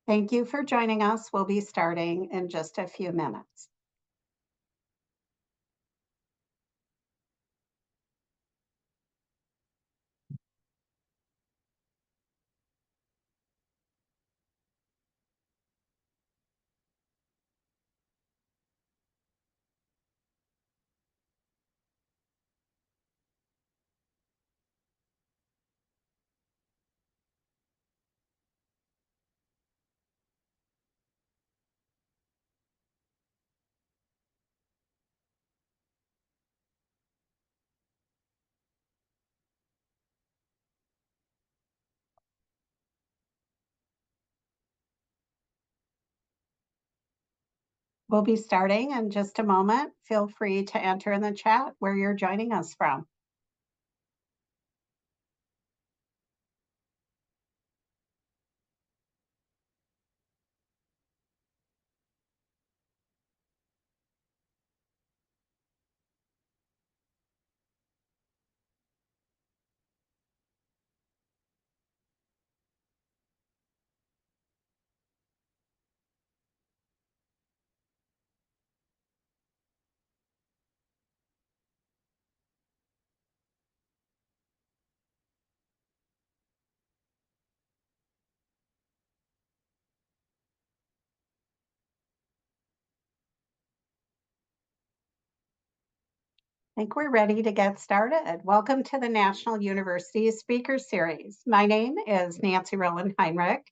Thank you for joining us. We'll be starting in just a few minutes. We'll be starting in just a moment. Feel free to enter in the chat where you're joining us from. I think we're ready to get started. Welcome to the National University Speaker Series. My name is Nancy Rowland Heinrich,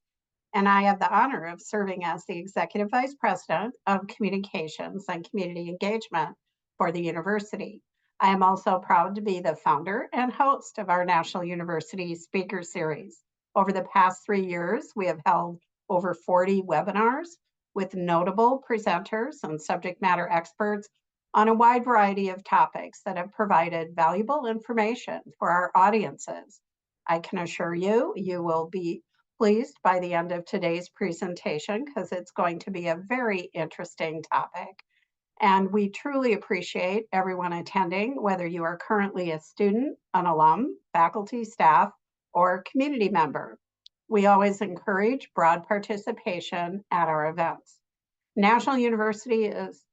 and I have the honor of serving as the Executive Vice President of Communications and Community Engagement for the university. I am also proud to be the founder and host of our National University Speaker Series. Over the past 3 years, we have held over 40 webinars with notable presenters and subject matter experts on a wide variety of topics that have provided valuable information for our audiences. I can assure you, you will be pleased by the end of today's presentation because it's going to be a very interesting topic. And we truly appreciate everyone attending, whether you are currently a student, an alum, faculty, staff, or community member. We always encourage broad participation at our events. National University is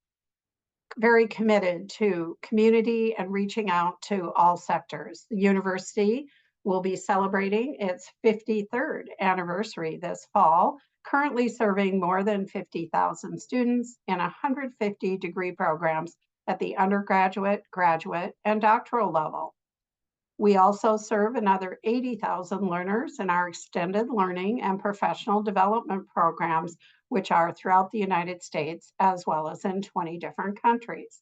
very committed to community and reaching out to all sectors. The university will be celebrating its 53rd anniversary this fall, currently serving more than 50,000 students in 150 degree programs at the undergraduate, graduate, and doctoral level. We also serve another 80,000 learners in our extended learning and professional development programs, which are throughout the United States as well as in 20 different countries.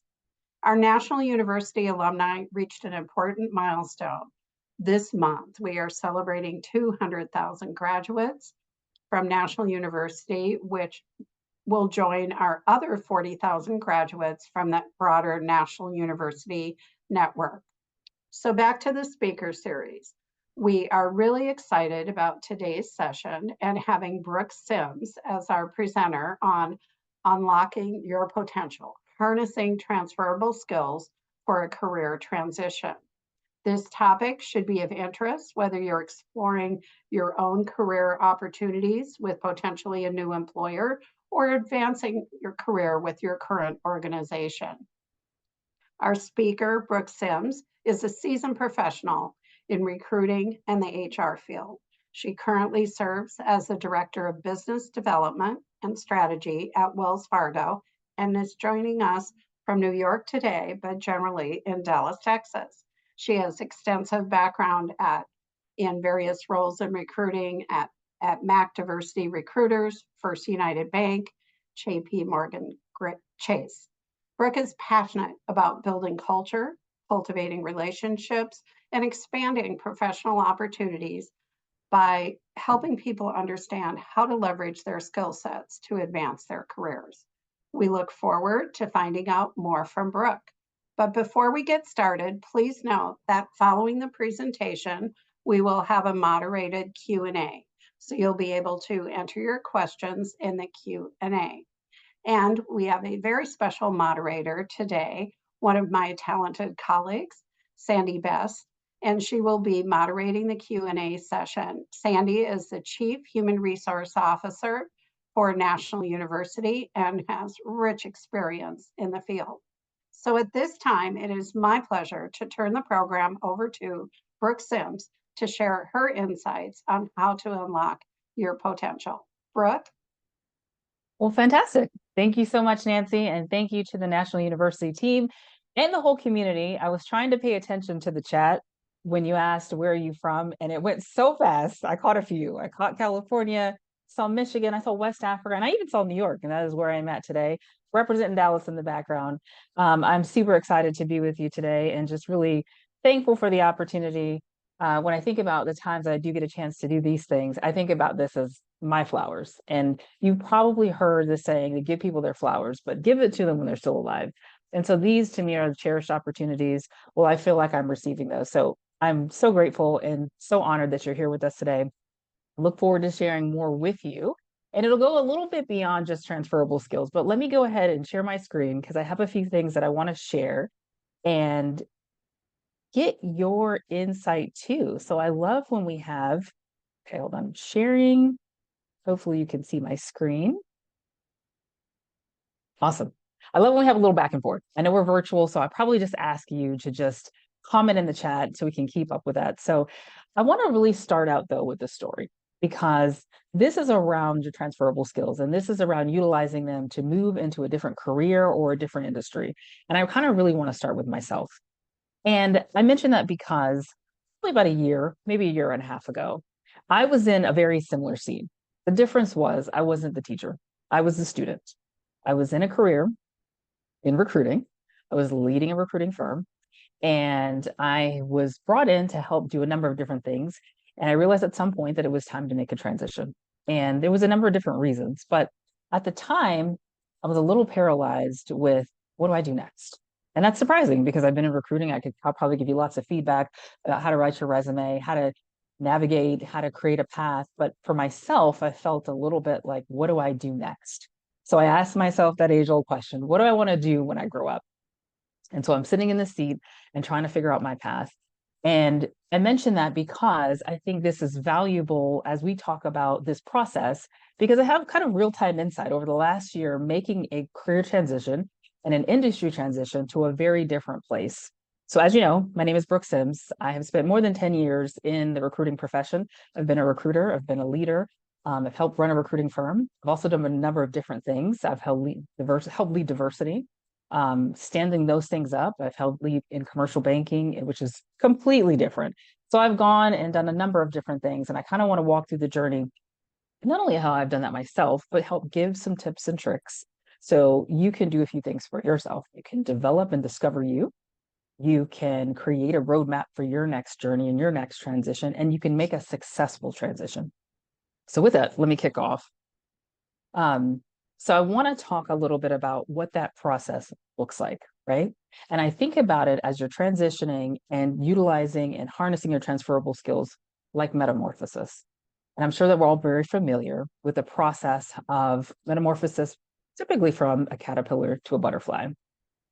Our National University alumni reached an important milestone. This month, we are celebrating 200,000 graduates from National University, which will join our other 40,000 graduates from that broader National University network. So back to the speaker series. We are really excited about today's session and having Brooke Sims as our presenter on unlocking your potential, harnessing transferable skills for a career transition. This topic should be of interest whether you're exploring your own career opportunities with potentially a new employer or advancing your career with your current organization. Our speaker, Brooke Sims, is a seasoned professional in recruiting and the HR field. She currently serves as the Director of Business Development and Strategy at Wells Fargo and is joining us from New York today, but generally in Dallas, Texas. She has extensive background in various roles in recruiting at Mac Diversity Recruiters, First United Bank, JP Morgan Chase. Brooke is passionate about building culture, cultivating relationships, and expanding professional opportunities by helping people understand how to leverage their skill sets to advance their careers. We look forward to finding out more from Brooke. But before we get started, please note that following the presentation, we will have a moderated Q&A. So you'll be able to enter your questions in the Q&A. And we have a very special moderator today, one of my talented colleagues, Sandy Best, and she will be moderating the Q&A session. Sandy is the Chief Human Resource Officer for a national university and has rich experience in the field. So at this time, it is my pleasure to turn the program over to Brooke Sims to share her insights on how to unlock your potential. Brooke? Well, fantastic. Thank you so much, Nancy, and thank you to the National University team and the whole community. I was trying to pay attention to the chat when you asked, where are you from? And it went so fast. I caught a few. I caught California, saw Michigan, I saw West Africa, and I even saw New York, and that is where I'm at today, representing Dallas in the background. I'm super excited to be with you today and just really thankful for the opportunity. When I think about the times I do get a chance to do these things, I think about this as my flowers. And you probably heard the saying to give people their flowers, but give it to them when they're still alive. And so these to me are the cherished opportunities. Well, I feel like I'm receiving those. So I'm so grateful and so honored that you're here with us today. Look forward to sharing more with you. And it'll go a little bit beyond just transferable skills, but let me go ahead and share my screen because I have a few things that I want to share and get your insight too. So I love when we have, okay, hold on, sharing. Hopefully you can see my screen. Awesome. I love when we have a little back and forth. I know we're virtual, so I probably just ask you to just comment in the chat so we can keep up with that. So I want to really start out though with the story because this is around your transferable skills and this is around utilizing them to move into a different career or a different industry. And I kind of really want to start with myself. And I mentioned that because probably about a year, maybe a year and a half ago, I was in a very similar scene. The difference was I wasn't the teacher. I was the student. I was in a career in recruiting. I was leading a recruiting firm and I was brought in to help do a number of different things. And I realized at some point that it was time to make a transition. And there was a number of different reasons. But at the time, I was a little paralyzed with what do I do next? And that's surprising because I've been in recruiting. I'll probably give you lots of feedback about how to write your resume, how to navigate, how to create a path. But for myself, I felt a little bit like, what do I do next? So I asked myself that age old question, what do I want to do when I grow up? And so I'm sitting in the seat and trying to figure out my path. And I mention that because I think this is valuable as we talk about this process, because I have kind of real time insight over the last year, making a career transition and an industry transition to a very different place. So, as you know, my name is Brooke Sims. I have spent more than 10 years in the recruiting profession. I've been a recruiter, I've been a leader, I've helped run a recruiting firm. I've also done a number of different things. I've helped lead diversity, standing those things up. I've held lead in commercial banking, which is completely different. So I've gone and done a number of different things, and I kind of want to walk through the journey, not only how I've done that myself, but help give some tips and tricks so you can do a few things for yourself. You can develop and discover you. You can create a roadmap for your next journey and your next transition, and you can make a successful transition. So with that, let me kick off. So I want to talk a little bit about what that process looks like, right? And I think about it as you're transitioning and utilizing and harnessing your transferable skills like metamorphosis. And I'm sure that we're all very familiar with the process of metamorphosis, typically from a caterpillar to a butterfly.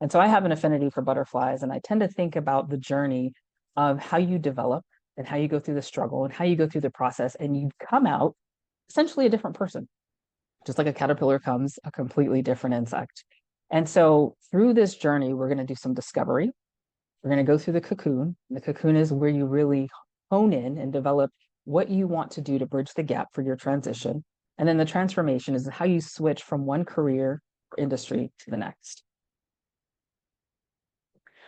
And so I have an affinity for butterflies, and I tend to think about the journey of how you develop and how you go through the struggle and how you go through the process, and you come out essentially a different person. Just like a caterpillar comes a completely different insect. And so through this journey, we're going to do some discovery. We're going to go through the cocoon. The cocoon is where you really hone in and develop what you want to do to bridge the gap for your transition. And then the transformation is how you switch from one career or industry to the next.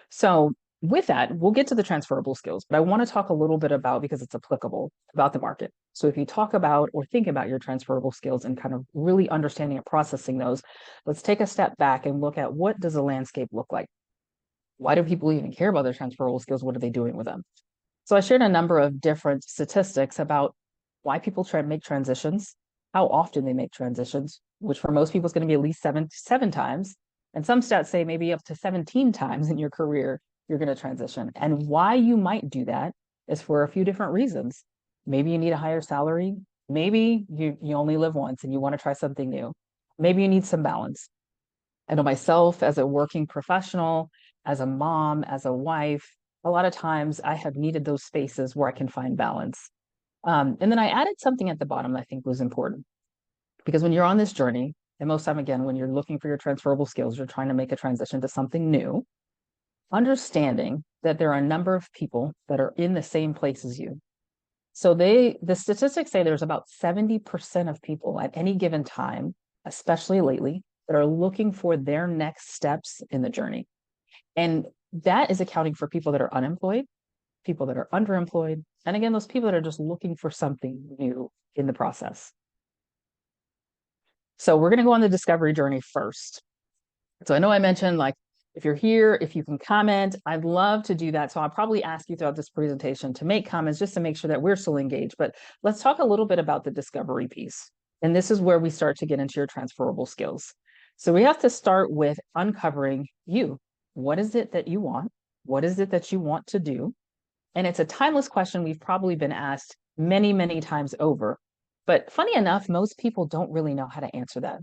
So with that, we'll get to the transferable skills, but I want to talk a little bit about, because it's applicable, about the market. So if you talk about or think about your transferable skills and kind of really understanding and processing those, let's take a step back and look at what does the landscape look like? Why do people even care about their transferable skills? What are they doing with them? So I shared a number of different statistics about why people try to make transitions, how often they make transitions, which for most people is going to be at least seven times. And some stats say maybe up to 17 times in your career, you're going to transition. And why you might do that is for a few different reasons. Maybe you need a higher salary. Maybe you only live once and you want to try something new. Maybe you need some balance. I know myself as a working professional, as a mom, as a wife, a lot of times I have needed those spaces where I can find balance. And then I added something at the bottom that I think was important. Because when you're on this journey, and most time, again, when you're looking for your transferable skills, you're trying to make a transition to something new, understanding that there are a number of people that are in the same place as you. So the statistics say there's about 70% of people at any given time, especially lately, that are looking for their next steps in the journey. And that is accounting for people that are unemployed, people that are underemployed, and again, those people that are just looking for something new in the process. So we're going to go on the discovery journey first. So I know I mentioned, like, if you're here, if you can comment, I'd love to do that. So I'll probably ask you throughout this presentation to make comments just to make sure that we're still engaged. But let's talk a little bit about the discovery piece. And this is where we start to get into your transferable skills. So we have to start with uncovering you. What is it that you want? What is it that you want to do? And it's a timeless question we've probably been asked many, many times over. But funny enough, most people don't really know how to answer that.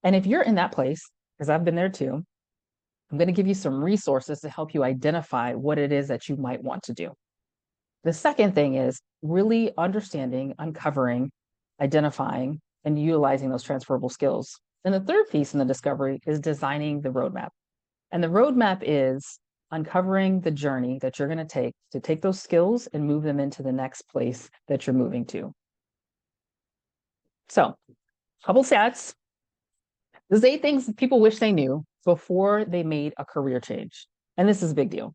And if you're in that place, because I've been there too, I'm going to give you some resources to help you identify what it is that you might want to do. The second thing is really understanding, uncovering, identifying, and utilizing those transferable skills. And the third piece in the discovery is designing the roadmap. And the roadmap is uncovering the journey that you're going to take those skills and move them into the next place that you're moving to. So, couple stats. There's 8 things people wish they knew before they made a career change. And this is a big deal.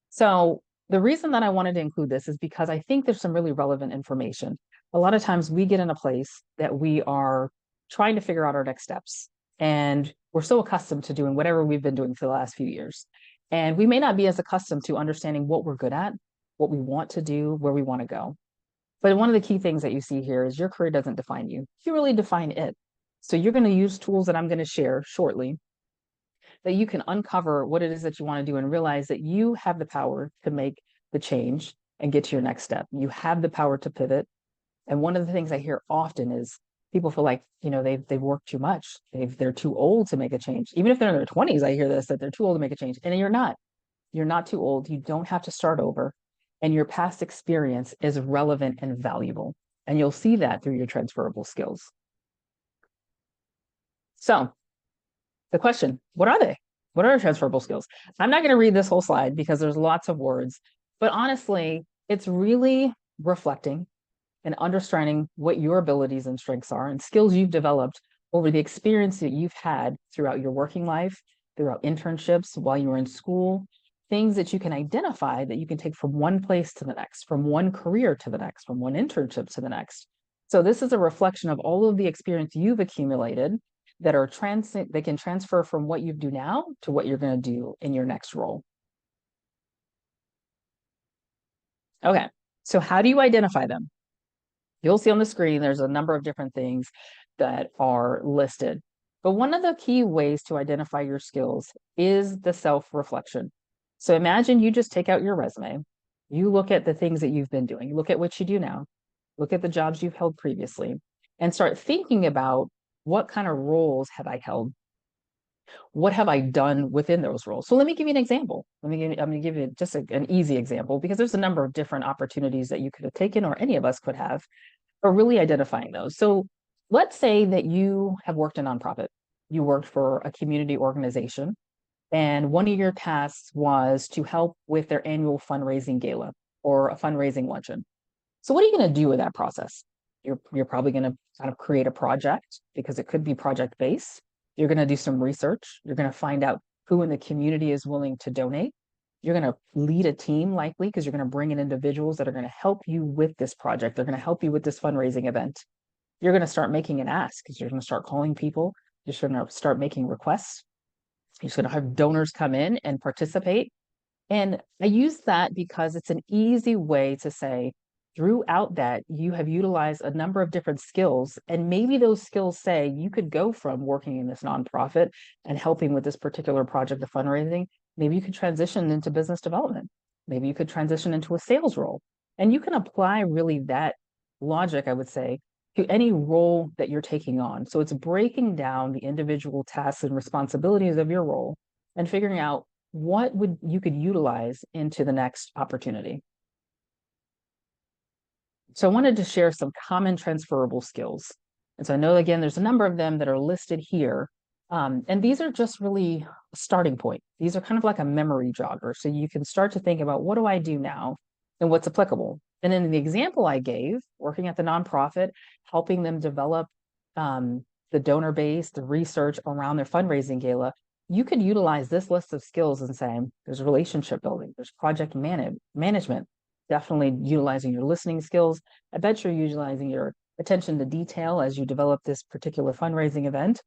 So the reason that I wanted to include this is because I think there's some really relevant information. A lot of times we get in a place that we are trying to figure out our next steps. And we're so accustomed to doing whatever we've been doing for the last few years. And we may not be as accustomed to understanding what we're good at, what we want to do, where we want to go. But one of the key things that you see here is your career doesn't define you. You really define it. So you're going to use tools that I'm going to share shortly that you can uncover what it is that you want to do and realize that you have the power to make the change and get to your next step. You have the power to pivot. And one of the things I hear often is people feel like, they've worked too much. They're too old to make a change. Even if they're in their 20s, I hear this, that they're too old to make a change. And you're not. You're not too old. You don't have to start over. And your past experience is relevant and valuable. And you'll see that through your transferable skills. So the question, what are they? What are transferable skills? I'm not going to read this whole slide because there's lots of words, but honestly, it's really reflecting and understanding what your abilities and strengths are and skills you've developed over the experience that you've had throughout your working life, throughout internships, while you were in school, things that you can identify that you can take from one place to the next, from one career to the next, from one internship to the next. So this is a reflection of all of the experience you've accumulated that are they can transfer from what you do now to what you're going to do in your next role. Okay, so how do you identify them? You'll see on the screen, there's a number of different things that are listed. But one of the key ways to identify your skills is the self-reflection. So imagine you just take out your resume, you look at the things that you've been doing, look at what you do now, look at the jobs you've held previously, and start thinking about what kind of roles have I held? What have I done within those roles? So let me give you an example. I'm going to give you just an easy example because there's a number of different opportunities that you could have taken or any of us could have, but really identifying those. So let's say that you have worked in nonprofit. You worked for a community organization, and one of your tasks was to help with their annual fundraising gala or a fundraising luncheon. So what are you going to do with that process? You're probably going to kind of create a project because it could be project-based. You're going to do some research. You're going to find out who in the community is willing to donate. You're going to lead a team likely because you're going to bring in individuals that are going to help you with this project. They're going to help you with this fundraising event. You're going to start making an ask because you're going to start calling people. You're going to start making requests. You're going to have donors come in and participate. And I use that because it's an easy way to say, throughout that, you have utilized a number of different skills. And maybe those skills say you could go from working in this nonprofit and helping with this particular project of fundraising. Maybe you could transition into business development. Maybe you could transition into a sales role. And you can apply really that logic, I would say, to any role that you're taking on. So it's breaking down the individual tasks and responsibilities of your role and figuring out what you could utilize into the next opportunity. So I wanted to share some common transferable skills. And so I know, again, there's a number of them that are listed here. And these are just really a starting point. These are kind of like a memory jogger. So you can start to think about, what do I do now and what's applicable? And in the example I gave, working at the nonprofit, helping them develop the donor base, the research around their fundraising gala, you could utilize this list of skills and say, there's relationship building, there's project management, definitely utilizing your listening skills. I bet you're utilizing your attention to detail as you develop this particular fundraising event.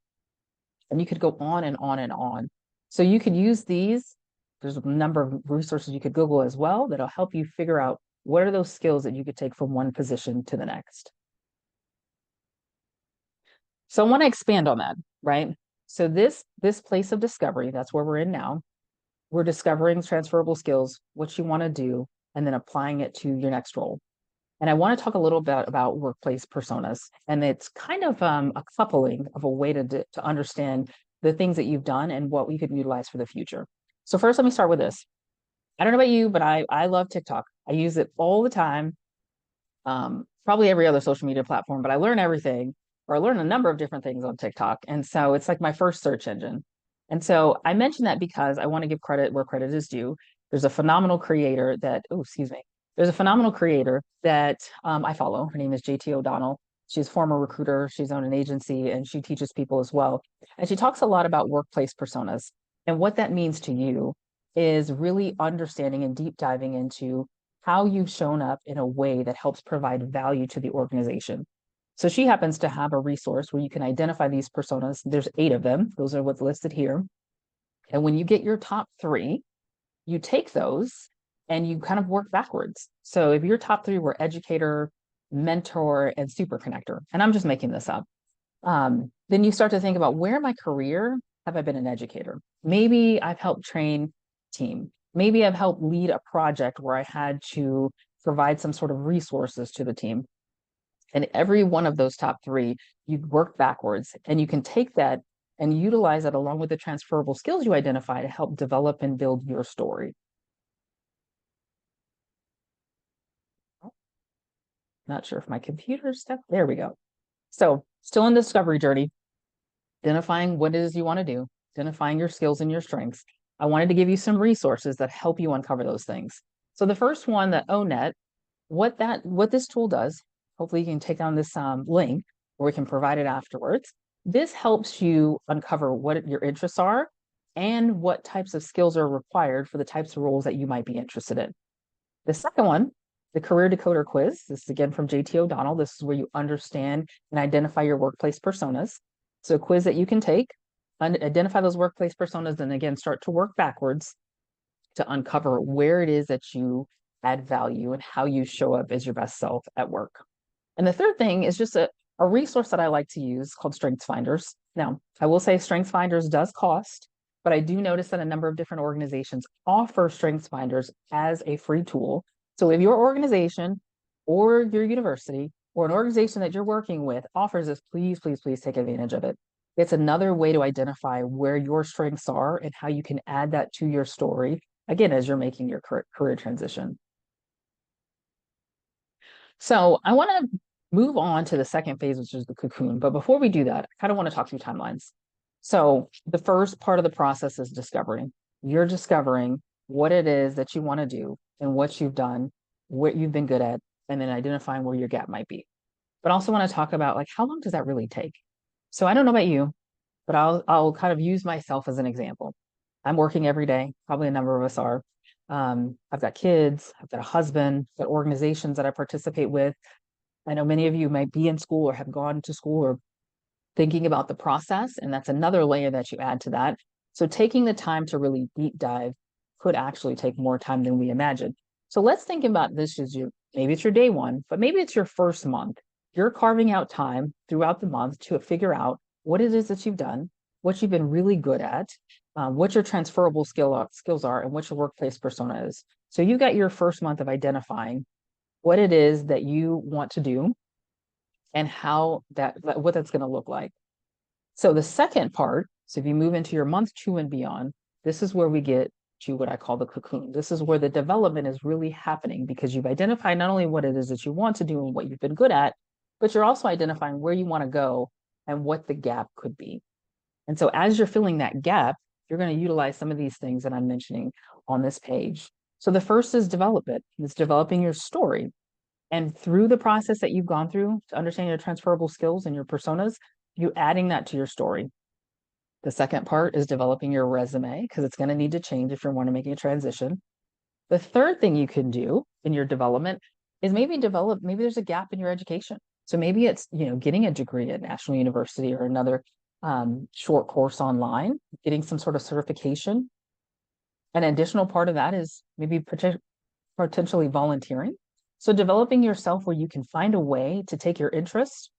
And you could go on and on and on. So you could use these. There's a number of resources you could Google as well that'll help you figure out what are those skills that you could take from one position to the next. So I want to expand on that, right? So this place of discovery, that's where we're in now. We're discovering transferable skills, what you want to do, and then applying it to your next role. And I want to talk a little bit about workplace personas. And it's kind of a coupling of a way to understand the things that you've done and what we could utilize for the future. So first, let me start with this. I don't know about you, but I love TikTok. I use it all the time, probably every other social media platform, but I learn everything, or I learn a number of different things on TikTok. And so it's like my first search engine. And so I mention that because I want to give credit where credit is due. There's a phenomenal creator that, oh, excuse me. There's a phenomenal creator that I follow. Her name is JT O'Donnell. She's a former recruiter. She's owned an agency and she teaches people as well. And she talks a lot about workplace personas. And what that means to you is really understanding and deep diving into how you've shown up in a way that helps provide value to the organization. So she happens to have a resource where you can identify these personas. There's 8 of them. Those are what's listed here. And when you get your top 3, you take those and you kind of work backwards. So if your top 3 were educator, mentor, and super connector, and I'm just making this up, then you start to think about, where in my career have I been an educator? Maybe I've helped train team. Maybe I've helped lead a project where I had to provide some sort of resources to the team. And every one of those top 3, you work backwards and you can take that and utilize that along with the transferable skills you identify to help develop and build your story. Not sure if my computer's stuck. There we go. So still in the discovery journey, identifying what it is you want to do, identifying your skills and your strengths. I wanted to give you some resources that help you uncover those things. So the first one, the ONET, what this tool does, hopefully you can take down this link, or we can provide it afterwards. This helps you uncover what your interests are and what types of skills are required for the types of roles that you might be interested in. The second one, the Career Decoder Quiz. This is again from JT O'Donnell. This is where you understand and identify your workplace personas. So a quiz that you can take, identify those workplace personas, and again, start to work backwards to uncover where it is that you add value and how you show up as your best self at work. And the third thing is just a resource that I like to use called Strengths Finders. Now, I will say Strengths Finders does cost, but I do notice that a number of different organizations offer Strengths Finders as a free tool. So if your organization or your university or an organization that you're working with offers this, please, please, please take advantage of it. It's another way to identify where your strengths are and how you can add that to your story, again, as you're making your career transition. So I want to move on to the second phase, which is the cocoon. But before we do that, I kind of want to talk through timelines. So the first part of the process is discovering. You're discovering what it is that you want to do and what you've done, what you've been good at, and then identifying where your gap might be. But I also want to talk about, like, how long does that really take? So I don't know about you, but I'll kind of use myself as an example. I'm working every day, probably a number of us are. I've got kids, I've got a husband, I've got organizations that I participate with. I know many of you might be in school or have gone to school or thinking about the process, and that's another layer that you add to that. So taking the time to really deep dive could actually take more time than we imagine. So let's think about this as maybe it's your day one, but maybe it's your first month. You're carving out time throughout the month to figure out what it is that you've done, what you've been really good at, what your transferable skills are, and what your workplace persona is. So you've got your first month of identifying what it is that you want to do and what that's going to look like. So the second part, so if you move into your month 2 and beyond, this is where we get to what I call the cocoon. This is where the development is really happening because you've identified not only what it is that you want to do and what you've been good at, but you're also identifying where you want to go and what the gap could be. And so as you're filling that gap, you're going to utilize some of these things that I'm mentioning on this page. So the first is development. It's developing your story. And through the process that you've gone through to understand your transferable skills and your personas, you adding that to your story. The second part is developing your resume because it's going to need to change if you want to make a transition. The third thing you can do in your development is maybe there's a gap in your education. So maybe it's, getting a degree at National University or another short course online, getting some sort of certification. An additional part of that is maybe potentially volunteering. So developing yourself where you can find a way to take your interest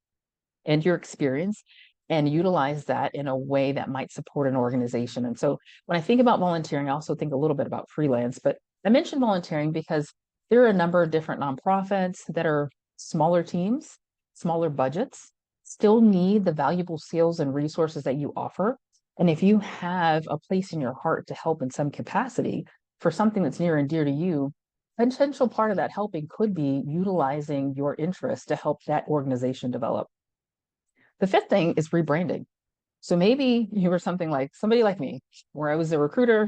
and your experience and utilize that in a way that might support an organization. And so when I think about volunteering, I also think a little bit about freelance, but I mentioned volunteering because there are a number of different nonprofits that are smaller teams, smaller budgets, still need the valuable skills and resources that you offer. And if you have a place in your heart to help in some capacity for something that's near and dear to you, a potential part of that helping could be utilizing your interest to help that organization develop. The fifth thing is rebranding. So maybe you were somebody like me, where I was a recruiter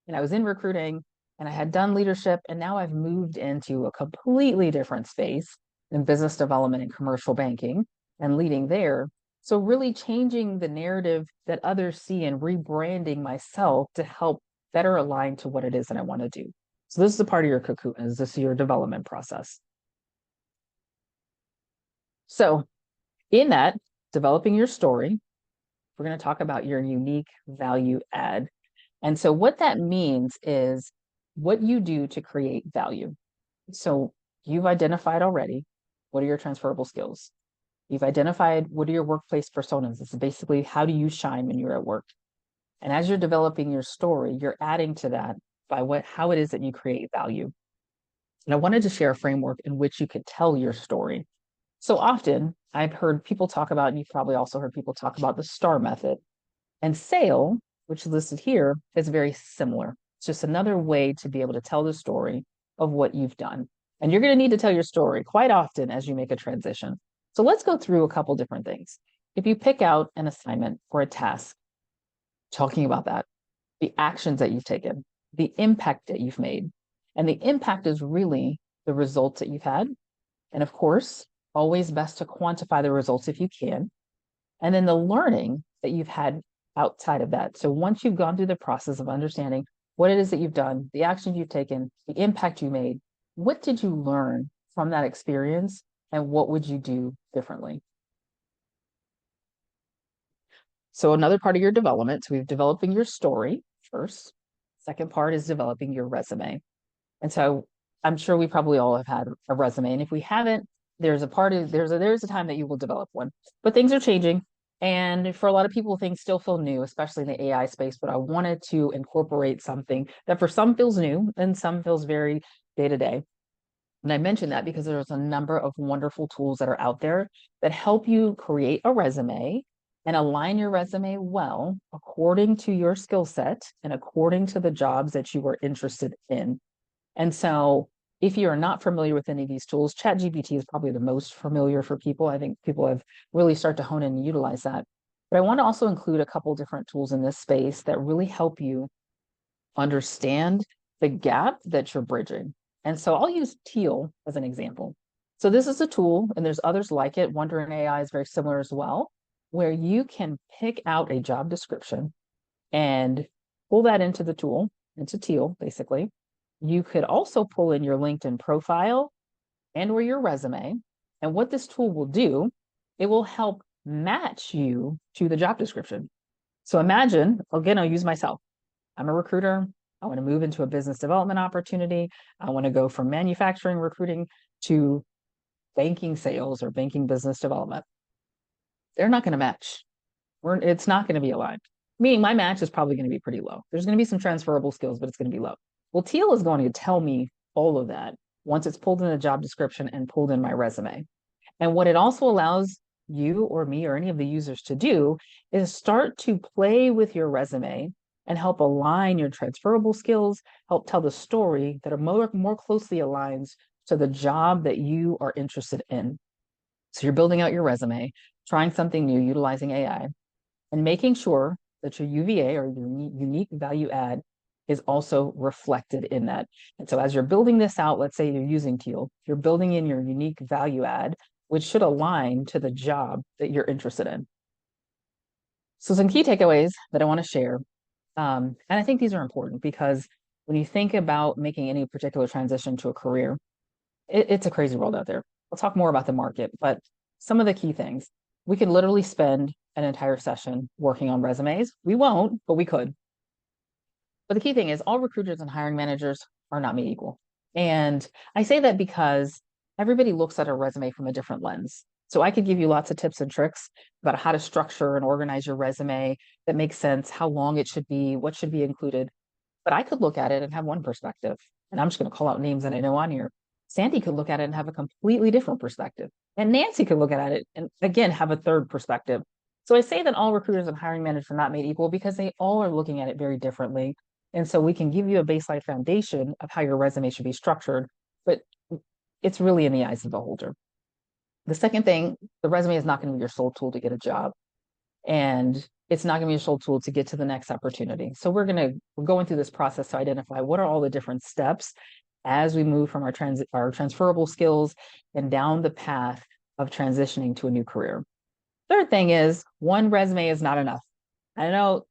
and I was in recruiting and I had done leadership, and now I've moved into a completely different space in business development and commercial banking and leading there. So really changing the narrative that others see and rebranding myself to help better align to what it is that I want to do. So this is a part of your cocoon, is this your development process. So in that, developing your story, we're going to talk about your unique value add. And so what that means is what you do to create value. So you've identified already what are your transferable skills. You've identified what are your workplace personas. It's basically how do you shine when you're at work. And as you're developing your story, you're adding to that by how it is that you create value. And I wanted to share a framework in which you could tell your story. So often I've heard people talk about, and you've probably also heard people talk about the STAR method. And SAIL, which is listed here, is very similar. It's just another way to be able to tell the story of what you've done. And you're going to need to tell your story quite often as you make a transition. So let's go through a couple different things. If you pick out an assignment or a task, talking about that, the actions that you've taken, the impact that you've made. And the impact is really the results that you've had. And of course, always best to quantify the results if you can. And then the learning that you've had outside of that. So once you've gone through the process of understanding what it is that you've done, the actions you've taken, the impact you made, what did you learn from that experience and what would you do differently? So another part of your development, so we've developing your story first. Second part is developing your resume. And so I'm sure we probably all have had a resume. And if we haven't, there's a time that you will develop one. But things are changing. And for a lot of people, things still feel new, especially in the AI space. But I wanted to incorporate something that for some feels new and some feels very day to day. And I mentioned that because there's a number of wonderful tools that are out there that help you create a resume and align your resume well according to your skill set and according to the jobs that you are interested in. And so if you are not familiar with any of these tools, ChatGPT is probably the most familiar for people. I think people have really started to hone in and utilize that. But I want to also include a couple different tools in this space that really help you understand the gap that you're bridging. And so I'll use Teal as an example. So this is a tool, and there's others like it. Wonder AI is very similar as well, where you can pick out a job description and pull that into the tool, into Teal, basically. You could also pull in your LinkedIn profile and or your resume. And what this tool will do, it will help match you to the job description. So imagine, again, I'll use myself. I'm a recruiter. I want to move into a business development opportunity. I want to go from manufacturing recruiting to banking sales or banking business development. They're not going to match. It's not going to be aligned. Meaning my match is probably going to be pretty low. There's going to be some transferable skills, but it's going to be low. Well, Teal is going to tell me all of that once it's pulled in the job description and pulled in my resume. And what it also allows you or me or any of the users to do is start to play with your resume and help align your transferable skills, help tell the story that are more closely aligns to the job that you are interested in. So you're building out your resume, trying something new, utilizing AI, and making sure that your UVA or your unique value add is also reflected in that. And so as you're building this out, let's say you're using Teal, you're building in your unique value add, which should align to the job that you're interested in. So some key takeaways that I want to share. And I think these are important because when you think about making any particular transition to a career, it's a crazy world out there. We'll talk more about the market, but some of the key things. We could literally spend an entire session working on resumes. We won't, but we could. But the key thing is all recruiters and hiring managers are not made equal. And I say that because everybody looks at a resume from a different lens. So I could give you lots of tips and tricks about how to structure and organize your resume that makes sense, how long it should be, what should be included. But I could look at it and have one perspective. And I'm just going to call out names that I know on here. Sandy could look at it and have a completely different perspective. And Nancy could look at it and again have a third perspective. So I say that all recruiters and hiring managers are not made equal because they all are looking at it very differently. And so we can give you a baseline foundation of how your resume should be structured, but it's really in the eyes of the beholder. The second thing, the resume is not going to be your sole tool to get a job. And it's not going to be your sole tool to get to the next opportunity. So we're going through this process to identify what are all the different steps as we move from our transferable skills and down the path of transitioning to a new career. Third thing is one resume is not enough. I know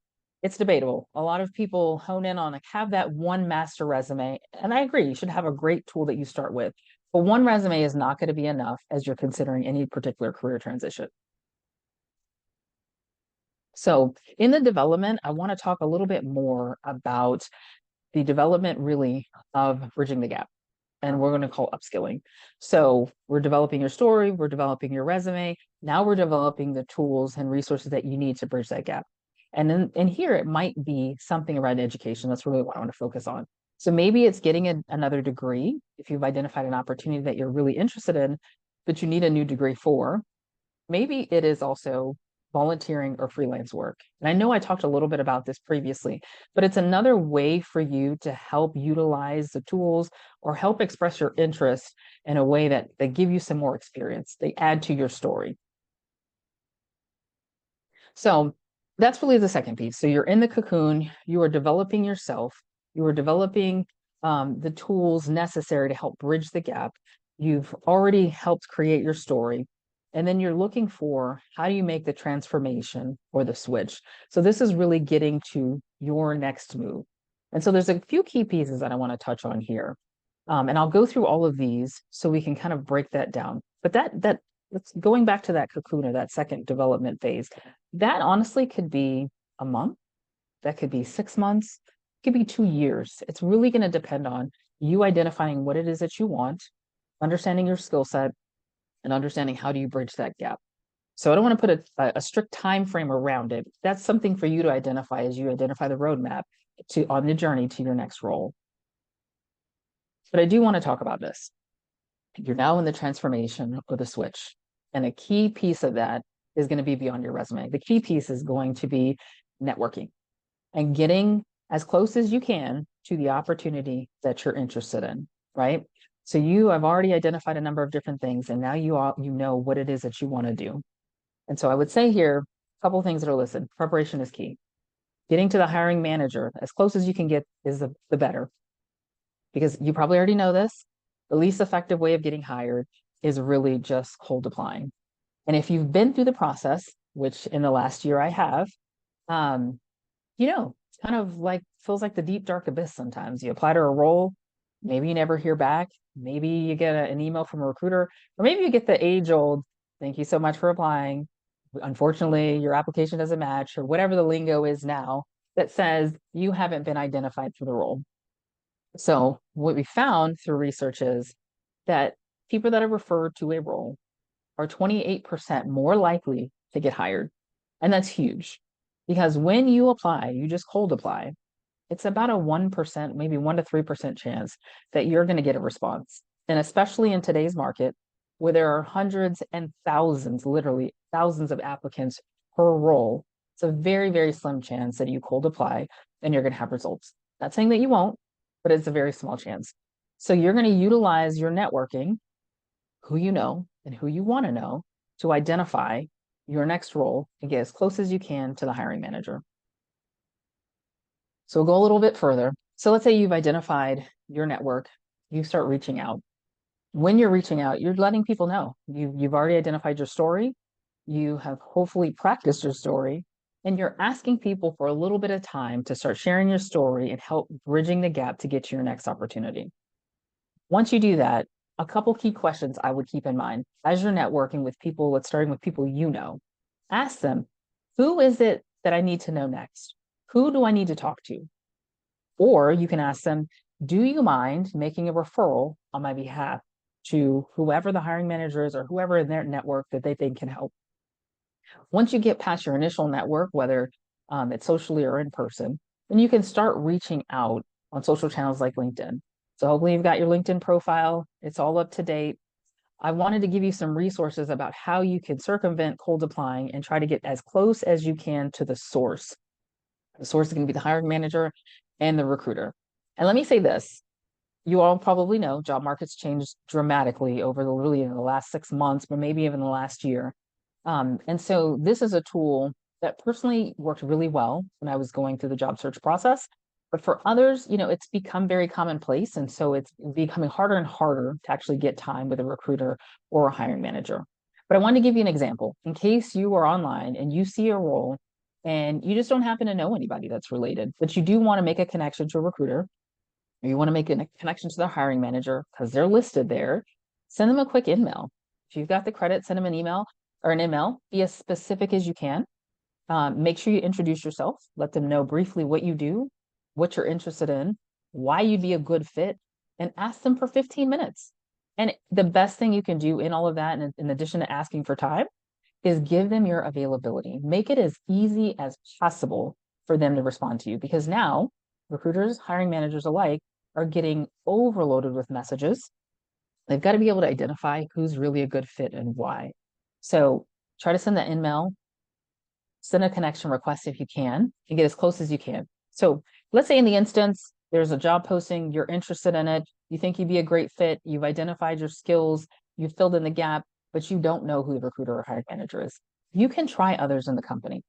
it's debatable. A lot of people hone in on like have that one master resume. And I agree, you should have a great tool that you start with. But one resume is not going to be enough as you're considering any particular career transition. So in the development, I want to talk a little bit more about the development really of bridging the gap. And we're going to call upskilling. So we're developing your story, we're developing your resume. Now we're developing the tools and resources that you need to bridge that gap. And then in here, it might be something around education. That's really what I want to focus on. So maybe it's getting another degree if you've identified an opportunity that you're really interested in, but you need a new degree for. Maybe it is also volunteering or freelance work. And I know I talked a little bit about this previously, but it's another way for you to help utilize the tools or help express your interest in a way that give you some more experience. They add to your story. So that's really the second piece. So you're in the cocoon, you are developing yourself, you are developing the tools necessary to help bridge the gap. You've already helped create your story. And then you're looking for how do you make the transformation or the switch? So this is really getting to your next move. And so there's a few key pieces that I want to touch on here. And I'll go through all of these so we can kind of break that down. But that let's going back to that cocoon or that second development phase, that honestly could be a month, that could be 6 months, it could be 2 years. It's really going to depend on you identifying what it is that you want, understanding your skill set, and understanding how do you bridge that gap. So I don't want to put a strict time frame around it. That's something for you to identify as you identify the roadmap on the journey to your next role. But I do want to talk about this. You're now in the transformation or the switch. And a key piece of that is going to be beyond your resume. The key piece is going to be networking and getting as close as you can to the opportunity that you're interested in, right? So you have already identified a number of different things, and now you know what it is that you want to do. And so I would say here, a couple of things that are listed. Preparation is key. Getting to the hiring manager as close as you can get is the better. Because you probably already know this. The least effective way of getting hired is really just cold applying. And if you've been through the process, which in the last year I have, it's kind of like feels like the deep dark abyss sometimes. You apply to a role, maybe you never hear back, maybe you get an email from a recruiter, or maybe you get the age old, thank you so much for applying. Unfortunately, your application doesn't match, or whatever the lingo is now that says you haven't been identified for the role. So what we found through research is that people that are referred to a role are 28% more likely to get hired. And that's huge because when you apply, you just cold apply, it's about a 1%, maybe 1 to 3% chance that you're going to get a response. And especially in today's market, where there are hundreds and thousands, literally thousands of applicants per role, it's a very, very slim chance that you cold apply and you're going to have results. Not saying that you won't, but it's a very small chance. So you're going to utilize your networking, who you know and who you want to know, to identify your next role and get as close as you can to the hiring manager. So we'll go a little bit further. So let's say you've identified your network, you start reaching out. When you're reaching out, you're letting people know you've already identified your story, you have hopefully practiced your story, and you're asking people for a little bit of time to start sharing your story and help bridging the gap to get to your next opportunity. Once you do that, a couple key questions I would keep in mind as you're networking with people, let's starting with people you know. Ask them, who is it that I need to know next? Who do I need to talk to? Or you can ask them, do you mind making a referral on my behalf to whoever the hiring manager is or whoever in their network that they think can help? Once you get past your initial network, whether it's socially or in person, then you can start reaching out on social channels like LinkedIn. So hopefully you've got your LinkedIn profile, it's all up to date. I wanted to give you some resources about how you can circumvent cold applying and try to get as close as you can to the source. The source is going to be the hiring manager and the recruiter. And let me say this, you all probably know job markets changed dramatically over the last 6 months, but maybe even the last year. And so this is a tool that personally worked really well when I was going through the job search process. But for others, it's become very commonplace. And so it's becoming harder and harder to actually get time with a recruiter or a hiring manager. But I want to give you an example in case you are online and you see a role and you just don't happen to know anybody that's related, but you do want to make a connection to a recruiter or you want to make a connection to the hiring manager because they're listed there. Send them a quick email. If you've got the credit, send them an email or an email. Be as specific as you can. Make sure you introduce yourself. Let them know briefly what you do, what you're interested in, why you'd be a good fit, and ask them for 15 minutes. And the best thing you can do in all of that, in addition to asking for time, is give them your availability. Make it as easy as possible for them to respond to you because now recruiters, hiring managers alike are getting overloaded with messages. They've got to be able to identify who's really a good fit and why. So try to send that email, send a connection request if you can, and get as close as you can. So let's say in the instance, there's a job posting, you're interested in it, you think you'd be a great fit, you've identified your skills, you've filled in the gap, but you don't know who the recruiter or hiring manager is. You can try others in the company.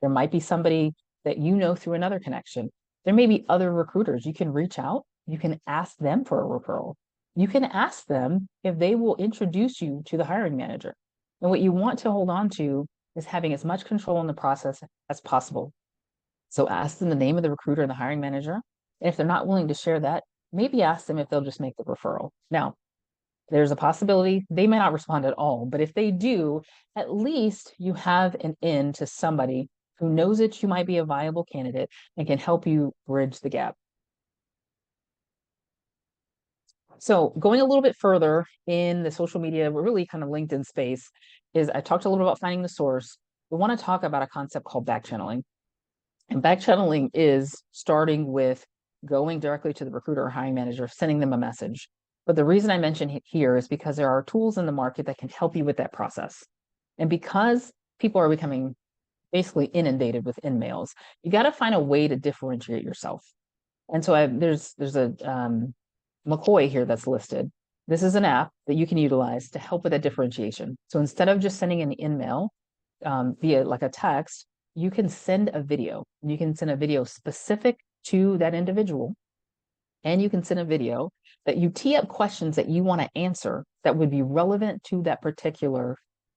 There might be somebody that you know through another connection. There may be other recruiters. You can reach out. You can ask them for a referral. You can ask them if they will introduce you to the hiring manager. And what you want to hold on to is having as much control in the process as possible. So ask them the name of the recruiter and the hiring manager. And if they're not willing to share that, maybe ask them if they'll just make the referral. Now, there's a possibility they may not respond at all, but if they do, at least you have an in to somebody who knows that you might be a viable candidate and can help you bridge the gap. So going a little bit further in the social media, we're really kind of LinkedIn space, is I talked a little about finding the source. We want to talk about a concept called backchanneling. And backchanneling is starting with going directly to the recruiter or hiring manager, sending them a message. But the reason I mention it here is because there are tools in the market that can help you with that process. And because people are becoming basically inundated with InMails, you got to find a way to differentiate yourself. And so there's a McCoy here that's listed. This is an app that you can utilize to help with that differentiation. So instead of just sending an InMail via like a text, you can send a video. You can send a video specific to that individual. And you can send a video that you tee up questions that you want to answer that would be relevant to that particular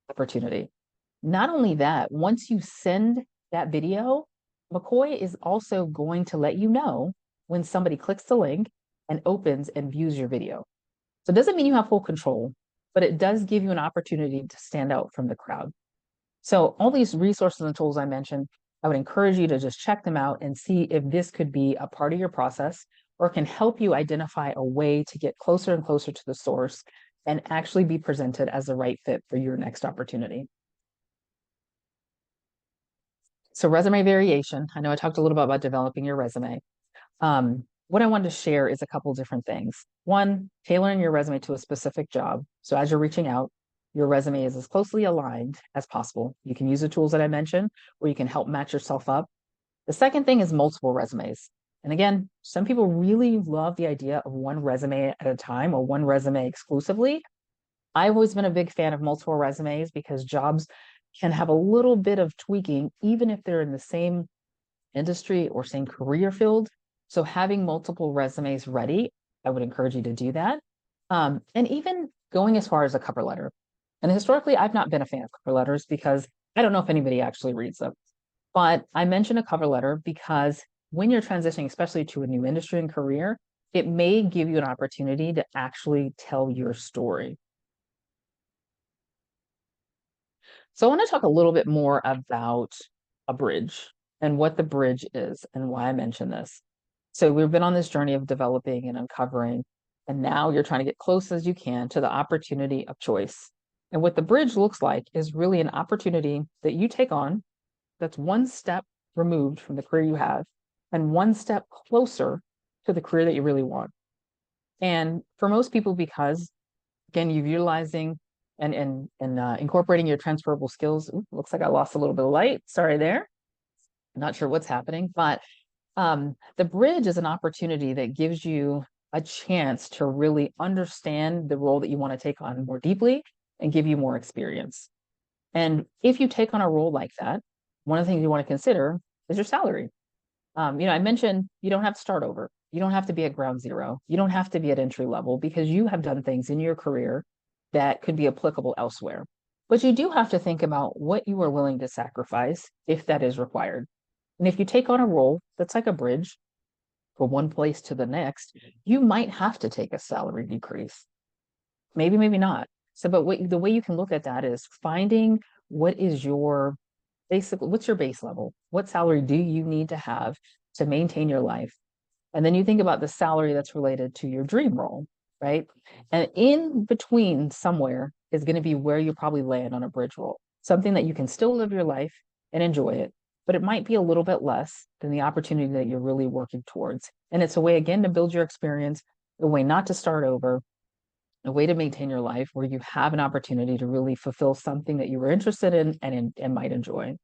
opportunity. Not only that, once you send that video, McCoy is also going to let you know when somebody clicks the link and opens and views your video. So it doesn't mean you have full control, but it does give you an opportunity to stand out from the crowd. So all these resources and tools I mentioned, I would encourage you to just check them out and see if this could be a part of your process or can help you identify a way to get closer and closer to the source and actually be presented as the right fit for your next opportunity. So resume variation. I know I talked a little bit about developing your resume. What I wanted to share is a couple different things. One, tailoring your resume to a specific job. So as you're reaching out, your resume is as closely aligned as possible. You can use the tools that I mentioned, where you can help match yourself up. The second thing is multiple resumes. And again, some people really love the idea of one resume at a time or one resume exclusively. I've always been a big fan of multiple resumes because jobs can have a little bit of tweaking, even if they're in the same industry or same career field. So having multiple resumes ready, I would encourage you to do that. And even going as far as a cover letter. And historically, I've not been a fan of cover letters because I don't know if anybody actually reads them. But I mention a cover letter because when you're transitioning, especially to a new industry and career, it may give you an opportunity to actually tell your story. So I want to talk a little bit more about a bridge and what the bridge is and why I mention this. So we've been on this journey of developing and uncovering, and now you're trying to get close as you can to the opportunity of choice. And what the bridge looks like is really an opportunity that you take on that's one step removed from the career you have and one step closer to the career that you really want. And for most people, because again, you're utilizing and incorporating your transferable skills. Ooh, looks like I lost a little bit of light. Sorry there. Not sure what's happening, but the bridge is an opportunity that gives you a chance to really understand the role that you want to take on more deeply and give you more experience. And if you take on a role like that, one of the things you want to consider is your salary. I mentioned you don't have to start over. You don't have to be at ground zero. You don't have to be at entry level because you have done things in your career that could be applicable elsewhere. But you do have to think about what you are willing to sacrifice if that is required. And if you take on a role that's like a bridge from one place to the next, you might have to take a salary decrease. Maybe, maybe not. So, but the way you can look at that is finding what is your basically, what's your base level? What salary do you need to have to maintain your life? And then you think about the salary that's related to your dream role, right? And in between somewhere is going to be where you probably land on a bridge role, something that you can still live your life and enjoy it, but it might be a little bit less than the opportunity that you're really working towards. And it's a way, again, to build your experience, a way not to start over, a way to maintain your life where you have an opportunity to really fulfill something that you were interested in and might enjoy.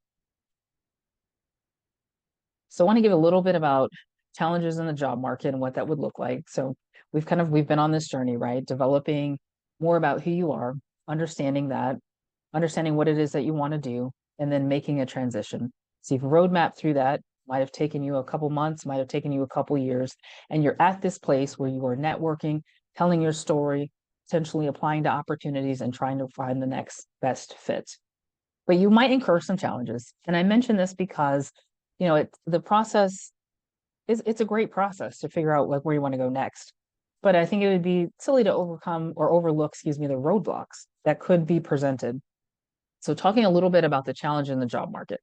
So I want to give a little bit about challenges in the job market and what that would look like. So we've been on this journey, right? Developing more about who you are, understanding that, understanding what it is that you want to do, and then making a transition. So you've roadmapped through that, might have taken you a couple months, might have taken you a couple years, and you're at this place where you are networking, telling your story, potentially applying to opportunities and trying to find the next best fit. But you might incur some challenges. And I mention this because the process it's a great process to figure out like where you want to go next. But I think it would be silly to overcome or overlook, excuse me, the roadblocks that could be presented. So talking a little bit about the challenge in the job market.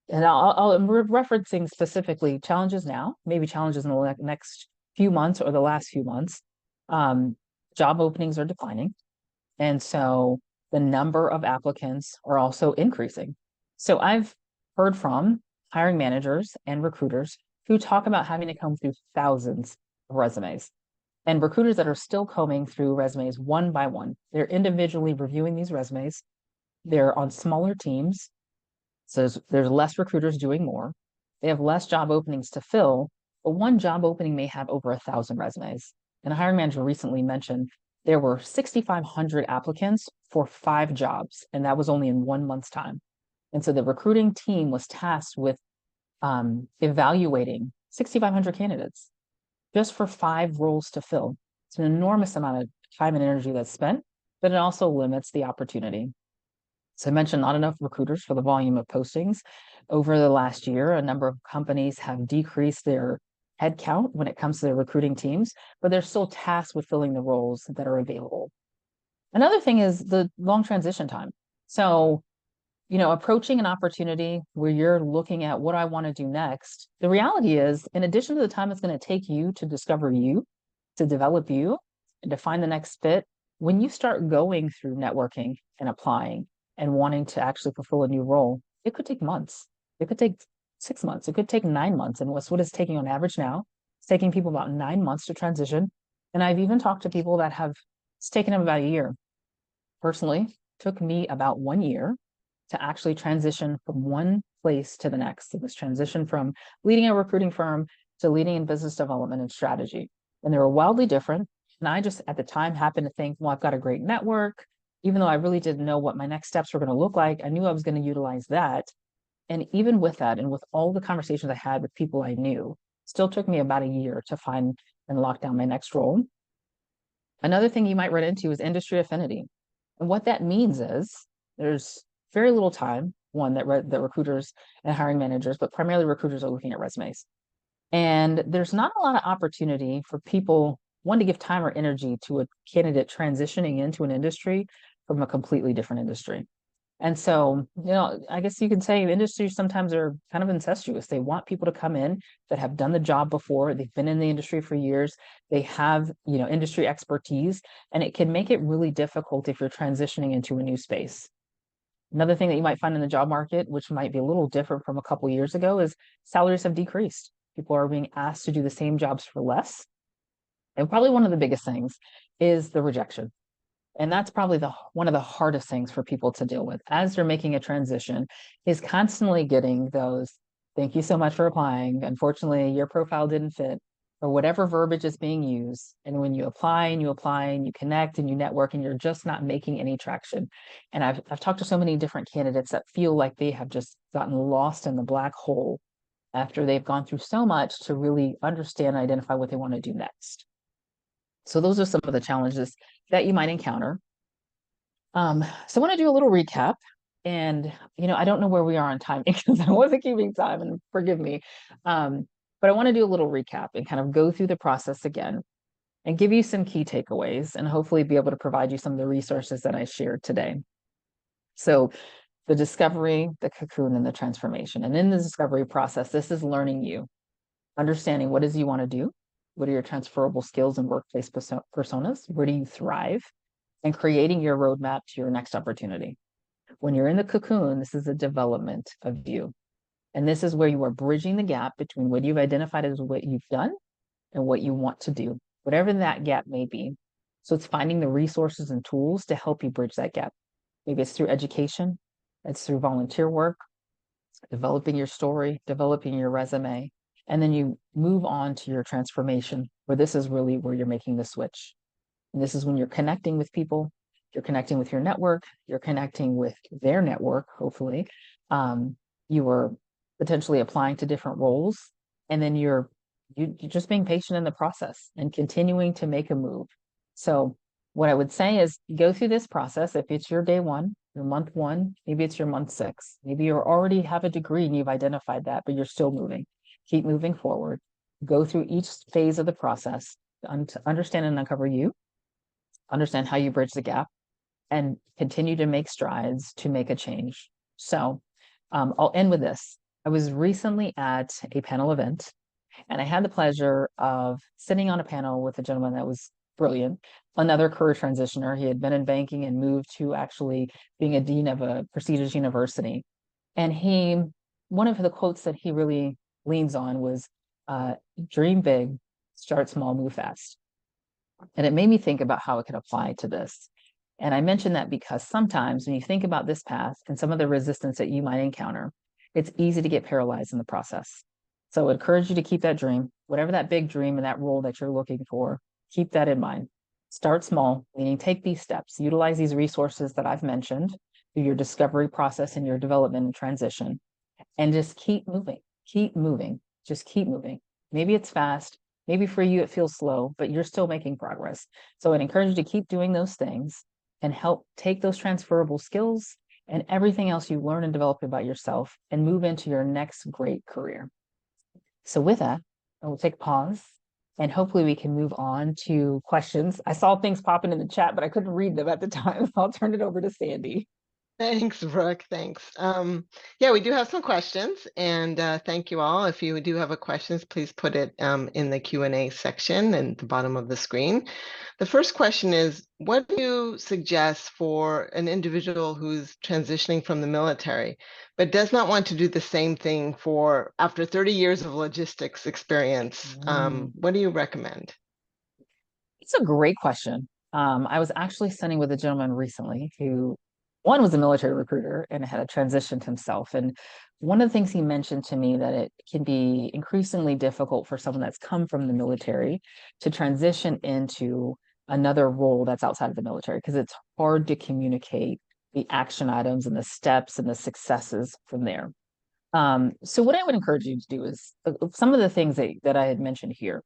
And I'm referencing specifically challenges now, maybe challenges in the next few months or the last few months. Job openings are declining. And so the number of applicants are also increasing. So I've heard from hiring managers and recruiters who talk about having to comb through thousands of resumes and recruiters that are still combing through resumes one by one. They're individually reviewing these resumes. They're on smaller teams. So there's less recruiters doing more. They have less job openings to fill, but one job opening may have over 1,000 resumes. And a hiring manager recently mentioned there were 6,500 applicants for 5 jobs, and that was only in 1 month's time. And so the recruiting team was tasked with evaluating 6,500 candidates just for 5 roles to fill. It's an enormous amount of time and energy that's spent, but it also limits the opportunity. So I mentioned not enough recruiters for the volume of postings. Over the last year, a number of companies have decreased their headcount when it comes to their recruiting teams, but they're still tasked with filling the roles that are available. Another thing is the long transition time. So approaching an opportunity where you're looking at what I want to do next, the reality is, in addition to the time it's going to take you to discover you, to develop you, and to find the next fit, when you start going through networking and applying and wanting to actually fulfill a new role, it could take months. It could take 6 months. It could take 9 months. And what it's taking on average now, it's taking people about 9 months to transition. And I've even talked to people that it's taken them about a year. Personally, it took me about 1 year to actually transition from one place to the next. It was transition from leading a recruiting firm to leading in business development and strategy. And they were wildly different. And I just at the time happened to think, well, I've got a great network. even though I really didn't know what my next steps were going to look like, I knew I was going to utilize that. And even with that, and with all the conversations I had with people I knew, still took me about a year to find and lock down my next role. Another thing you might run into is industry affinity. And what that means is there's very little time, one, that recruiters and hiring managers, but primarily recruiters, are looking at resumes. And there's not a lot of opportunity for people, one, to give time or energy to a candidate transitioning into an industry from a completely different industry. And so, I guess you could say industries sometimes are kind of incestuous. They want people to come in that have done the job before, they've been in the industry for years, they have, industry expertise, and it can make it really difficult if you're transitioning into a new space. Another thing that you might find in the job market, which might be a little different from a couple of years ago, is salaries have decreased. People are being asked to do the same jobs for less. And probably one of the biggest things is the rejection. And that's probably one of the hardest things for people to deal with as they're making a transition, is constantly getting those, thank you so much for applying. Unfortunately, your profile didn't fit, or whatever verbiage is being used. And when you apply and you connect and you network, and you're just not making any traction. And I've talked to so many different candidates that feel like they have just gotten lost in the black hole after they've gone through so much to really understand and identify what they want to do next. So those are some of the challenges that you might encounter. So I want to do a little recap. And, I don't know where we are on time because I wasn't keeping time, and forgive me. But I want to do a little recap and kind of go through the process again and give you some key takeaways, and hopefully be able to provide you some of the resources that I shared today. So the discovery, the cocoon, and the transformation. And in the discovery process, this is learning you, understanding what is you want to do, what are your transferable skills and workplace personas, where do you thrive, and creating your roadmap to your next opportunity. When you're in the cocoon, this is a development of you. And this is where you are bridging the gap between what you've identified as what you've done and what you want to do, whatever that gap may be. So it's finding the resources and tools to help you bridge that gap. Maybe it's through education, it's through volunteer work, developing your story, developing your resume, and then you move on to your transformation, where this is really where you're making the switch. And this is when you're connecting with people, you're connecting with your network, you're connecting with their network, hopefully. You are potentially applying to different roles, and then you're just being patient in the process and continuing to make a move. So what I would say is go through this process. If it's your day one, your month one, maybe it's your month 6, maybe you already have a degree and you've identified that, but you're still moving. Keep moving forward. Go through each phase of the process to understand and uncover you, understand how you bridge the gap, and continue to make strides to make a change. So I'll end with this. I was recently at a panel event, and I had the pleasure of sitting on a panel with a gentleman that was brilliant, another career transitioner. He had been in banking and moved to actually being a dean of a prestigious university. And one of the quotes that he really leans on was, dream big, start small, move fast. And it made me think about how it could apply to this. And I mention that because sometimes when you think about this path and some of the resistance that you might encounter, it's easy to get paralyzed in the process. So I encourage you to keep that dream, whatever that big dream and that role that you're looking for, keep that in mind. Start small, meaning take these steps, utilize these resources that I've mentioned through your discovery process and your development and transition, and just keep moving, just keep moving. Maybe it's fast, maybe for you it feels slow, but you're still making progress. So I'd encourage you to keep doing those things and help take those transferable skills and everything else you learn and develop about yourself and move into your next great career. So with that, I will take a pause and hopefully we can move on to questions. I saw things popping in the chat, but I couldn't read them at the time. So I'll turn it over to Sandy. Thanks, Brooke. Thanks. Yeah, we do have some questions, and thank you all. If you do have a questions, please put it in the Q&A section at the bottom of the screen. The first question is, what do you suggest for an individual who's transitioning from the military, but does not want to do the same thing after 30 years of logistics experience? What do you recommend? It's a great question. I was actually sitting with a gentleman recently who, one, was a military recruiter and had transitioned himself. And one of the things he mentioned to me, that it can be increasingly difficult for someone that's come from the military to transition into another role that's outside of the military because it's hard to communicate the action items and the steps and the successes from there. So what I would encourage you to do is some of the things that I had mentioned here.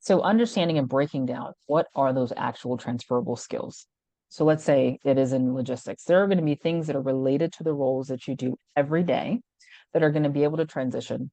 So understanding and breaking down what are those actual transferable skills. So let's say it is in logistics. There are going to be things that are related to the roles that you do every day that are going to be able to transition.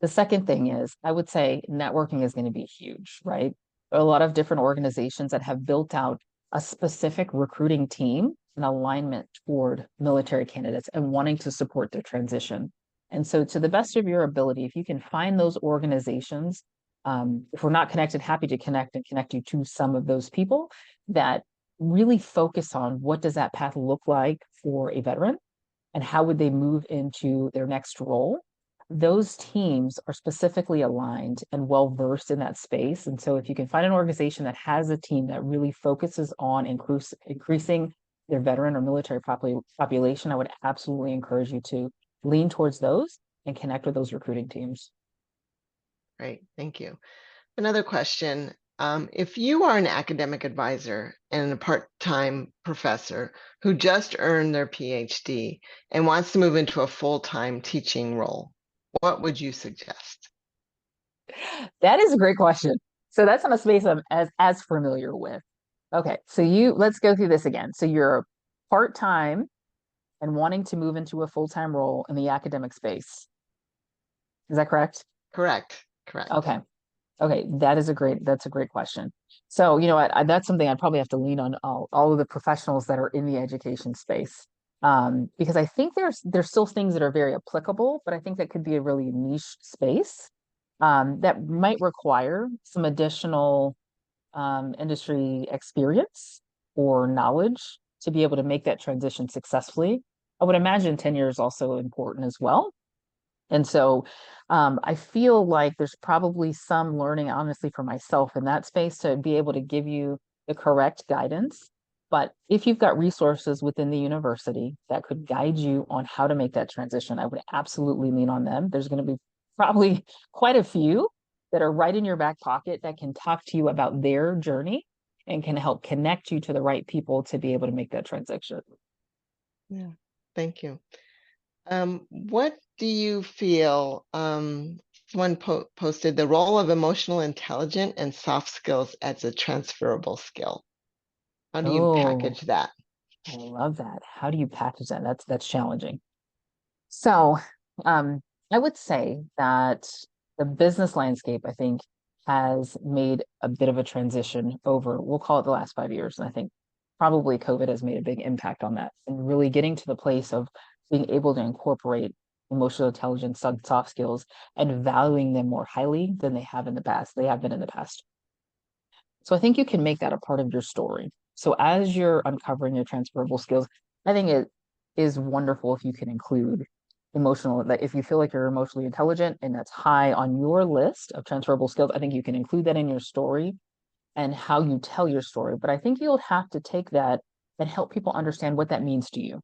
The second thing is, I would say networking is going to be huge, right? There are a lot of different organizations that have built out a specific recruiting team and alignment toward military candidates and wanting to support their transition. And so, to the best of your ability, if you can find those organizations, if we're not connected, happy to connect and connect you to some of those people that really focus on what does that path look like for a veteran and how would they move into their next role. Those teams are specifically aligned and well versed in that space. And so if you can find an organization that has a team that really focuses on increasing their veteran or military population, I would absolutely encourage you to lean towards those and connect with those recruiting teams. Great, thank you. Another question. If you are an academic advisor and a part-time professor who just earned their PhD and wants to move into a full-time teaching role, what would you suggest? That is a great question. So that's not a space I'm as familiar with. Okay, so let's go through this again. So you're part-time and wanting to move into a full-time role in the academic space. Is that correct? Correct. Okay. Okay, that's a great question. So, that's something I'd probably have to lean on all of the professionals that are in the education space. Because I think there's still things that are very applicable, but I think that could be a really niche space that might require some additional industry experience or knowledge to be able to make that transition successfully. I would imagine tenure is also important as well. And so I feel like there's probably some learning, honestly, for myself in that space to be able to give you the correct guidance. But if you've got resources within the university that could guide you on how to make that transition, I would absolutely lean on them. There's going to be probably quite a few that are right in your back pocket that can talk to you about their journey and can help connect you to the right people to be able to make that transition. Yeah, thank you. What do you feel? Someone posted the role of emotional intelligence and soft skills as a transferable skill. How do you package that? I love that. How do you package that? That's challenging. So, I would say that the business landscape, I think, has made a bit of a transition over, we'll call it the last 5 years. And I think probably COVID has made a big impact on that and really getting to the place of being able to incorporate emotional intelligence, soft skills, and valuing them more highly than they have in the past. They have been in the past. So I think you can make that a part of your story. So as you're uncovering your transferable skills, I think it is wonderful if you can include emotional, that if you feel like you're emotionally intelligent and that's high on your list of transferable skills, I think you can include that in your story and how you tell your story. But I think you'll have to take that and help people understand what that means to you.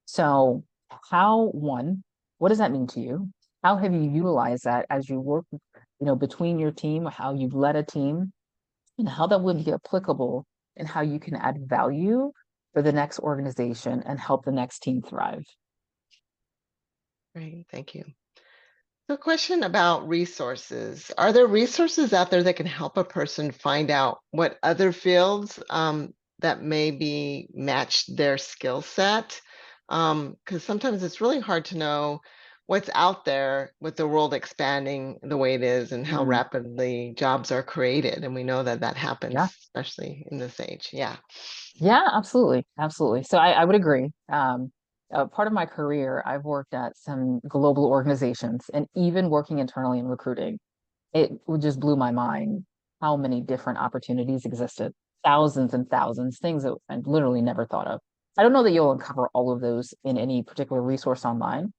So what does that mean to you? How have you utilized that as you work, between your team, how you've led a team, and how that would be applicable and how you can add value for the next organization and help the next team thrive. Great, thank you. So, question about resources. Are there resources out there that can help a person find out what other fields that maybe match their skill set? Because sometimes it's really hard to know what's out there with the world expanding the way it is and how rapidly jobs are created. And we know that happens, especially in this age. Yeah. Yeah, absolutely. Absolutely. So I would agree. Part of my career, I've worked at some global organizations and even working internally in recruiting, it just blew my mind how many different opportunities existed. Thousands and thousands, things that I literally never thought of. I don't know that you'll uncover all of those in any particular resource online,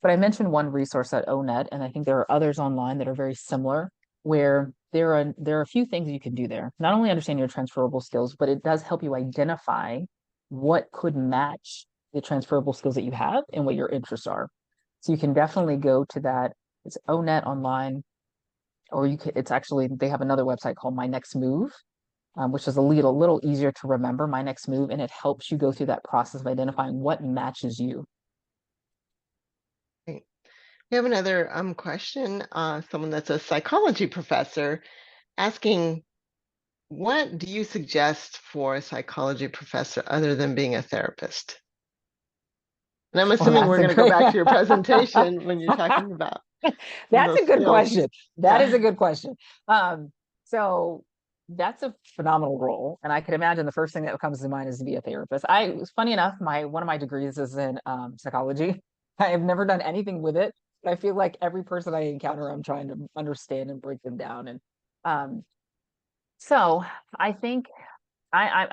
but I mentioned one resource at ONET, and I think there are others online that are very similar, where there are a few things you can do there. Not only understand your transferable skills, but it does help you identify what could match the transferable skills that you have and what your interests are. So you can definitely go to that. It's ONET online, or it's actually, they have another website called My Next Move. which is a little easier to remember, my next move, and it helps you go through that process of identifying what matches you. Great. We have another question. Someone that's a psychology professor asking, what do you suggest for a psychology professor other than being a therapist? And I'm Well, assuming that's we're a going to go great back to your presentation when you're talking about that's those a good skills. question. That is a good question. So that's a phenomenal role, and I can imagine the first thing that comes to mind is to be a therapist. Funny enough, one of my degrees is in psychology. I have never done anything with it, but I feel like every person I encounter, I'm trying to understand and break them down. And um, so I think I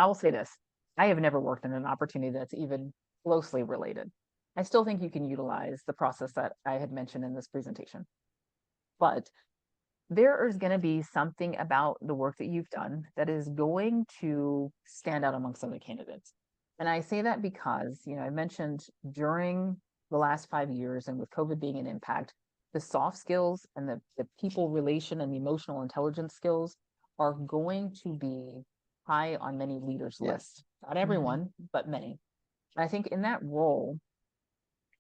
will say this. I have never worked in an opportunity that's even closely related. I still think you can utilize the process that I had mentioned in this presentation, but there is going to be something about the work that you've done that is going to stand out amongst other candidates. And I say that because, I mentioned during the last 5 years and with COVID being an impact, the soft skills and the people relation and the emotional intelligence skills are going to be high on many leaders' Yes. lists. Not everyone, but many. And I think in that role,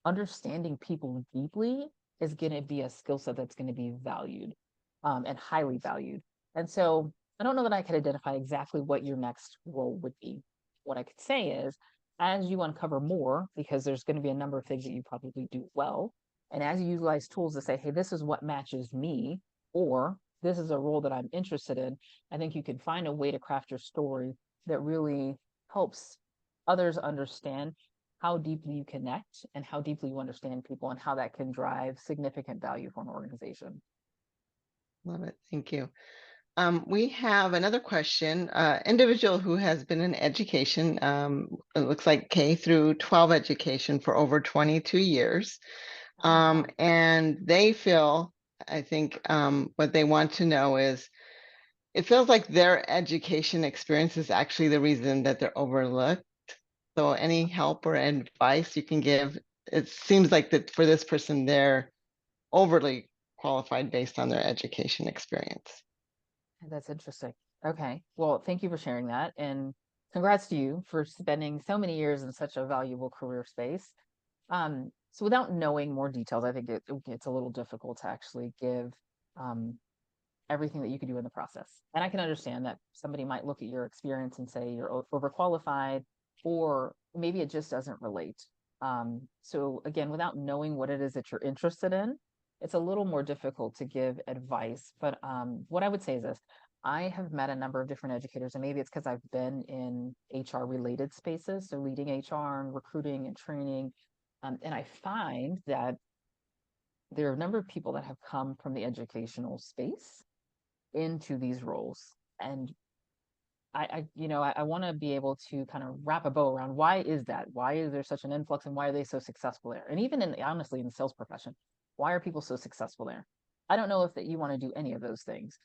understanding people deeply is going to be a skill set that's going to be valued and highly valued. And so I don't know that I could identify exactly what your next role would be. What I could say is, as you uncover more, because there's going to be a number of things that you probably do well, and as you utilize tools to say, hey, this is what matches me, or this is a role that I'm interested in, I think you can find a way to craft your story that really helps others understand how deeply you connect and how deeply you understand people and how that can drive significant value for an organization. Love it. Thank you. We have another question. Individual who has been in education, it looks like K through 12 education for over 22 years. Wow. And they feel, I think, what they want to know is, it feels like their education experience is actually the reason that they're overlooked. So any help or advice you can give? It seems like that for this person, they're overly qualified based on their education experience. That's interesting. Okay. Well, thank you for sharing that. And congrats to you for spending so many years in such a valuable career space. So without knowing more details, I think it's a little difficult to actually give um, everything that you could do in the process. And I can understand that somebody might look at your experience and say you're overqualified, or maybe it just doesn't relate. So again, without knowing what it is that you're interested in, it's a little more difficult to give advice. But what I would say is this: I have met a number of different educators, and maybe it's because I've been in HR related spaces, so leading HR and recruiting and training. And I find that there are a number of people that have come from the educational space into these roles. And I want to be able to kind of wrap a bow around why is that? Why is there such an influx and why are they so successful there? And even honestly, in the sales profession, why are people so successful there? I don't know if that you want to do any of those things,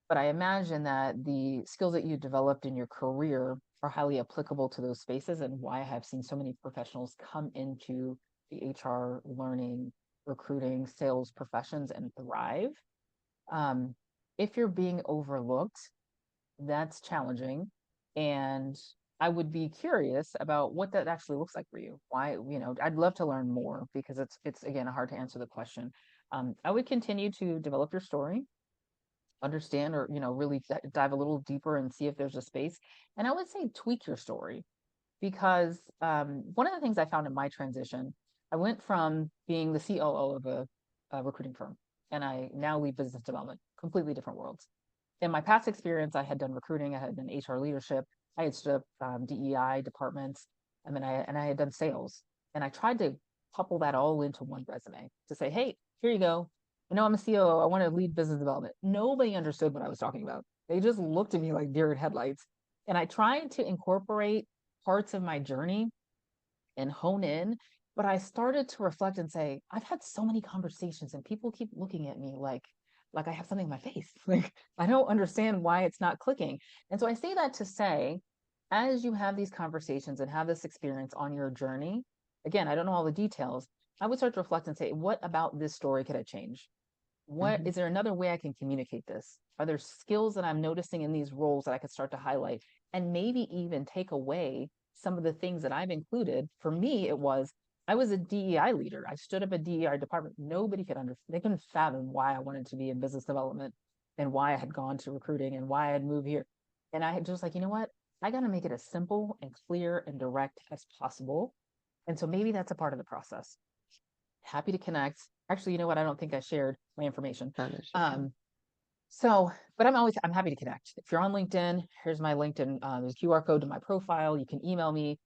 but I imagine that the skills that you developed in your career are highly applicable to those spaces, and why I have seen so many professionals come into the HR, learning, recruiting, sales professions and thrive. Um, if you're being overlooked, that's challenging. And I would be curious about what that actually looks like for you. Why, I'd love to learn more, because it's again hard to answer the question. I would continue to develop your story, understand, or really dive a little deeper and see if there's a space. And I would say tweak your story, because one of the things I found in my transition, I went from being the COO of a recruiting firm, and I now lead business development, completely different worlds. In my past experience, I had done recruiting, I had done HR leadership, I had stood up DEI departments, I had done sales. And I tried to couple that all into one resume to say, hey, here you go. I know I'm a COO, I want to lead business development. Nobody understood what I was talking about. They just looked at me like deer in headlights. And I tried to incorporate parts of my journey and hone in, but I started to reflect and say, I've had so many conversations and people keep looking at me like I have something in my face. Like, I don't understand why it's not clicking. And so I say that to say, as you have these conversations and have this experience on your journey, again, I don't know all the details, I would start to reflect and say, what about this story could I change? What is there another way I can communicate this? Are there skills that I'm noticing in these roles that I could start to highlight and maybe even take away some of the things that I've included? For me, it was I was a DEI leader. I stood up a DEI department. Nobody could understand, they couldn't fathom why I wanted to be in business development and why I had gone to recruiting and why I had moved here. And I had just like, you know what? I got to make it as simple and clear and direct as possible. And so maybe that's a part of the process. Happy to connect. Actually, you know what? I don't think I shared my information. But I'm happy to connect. If you're on LinkedIn, here's my LinkedIn. There's a QR code to my profile. You can email me.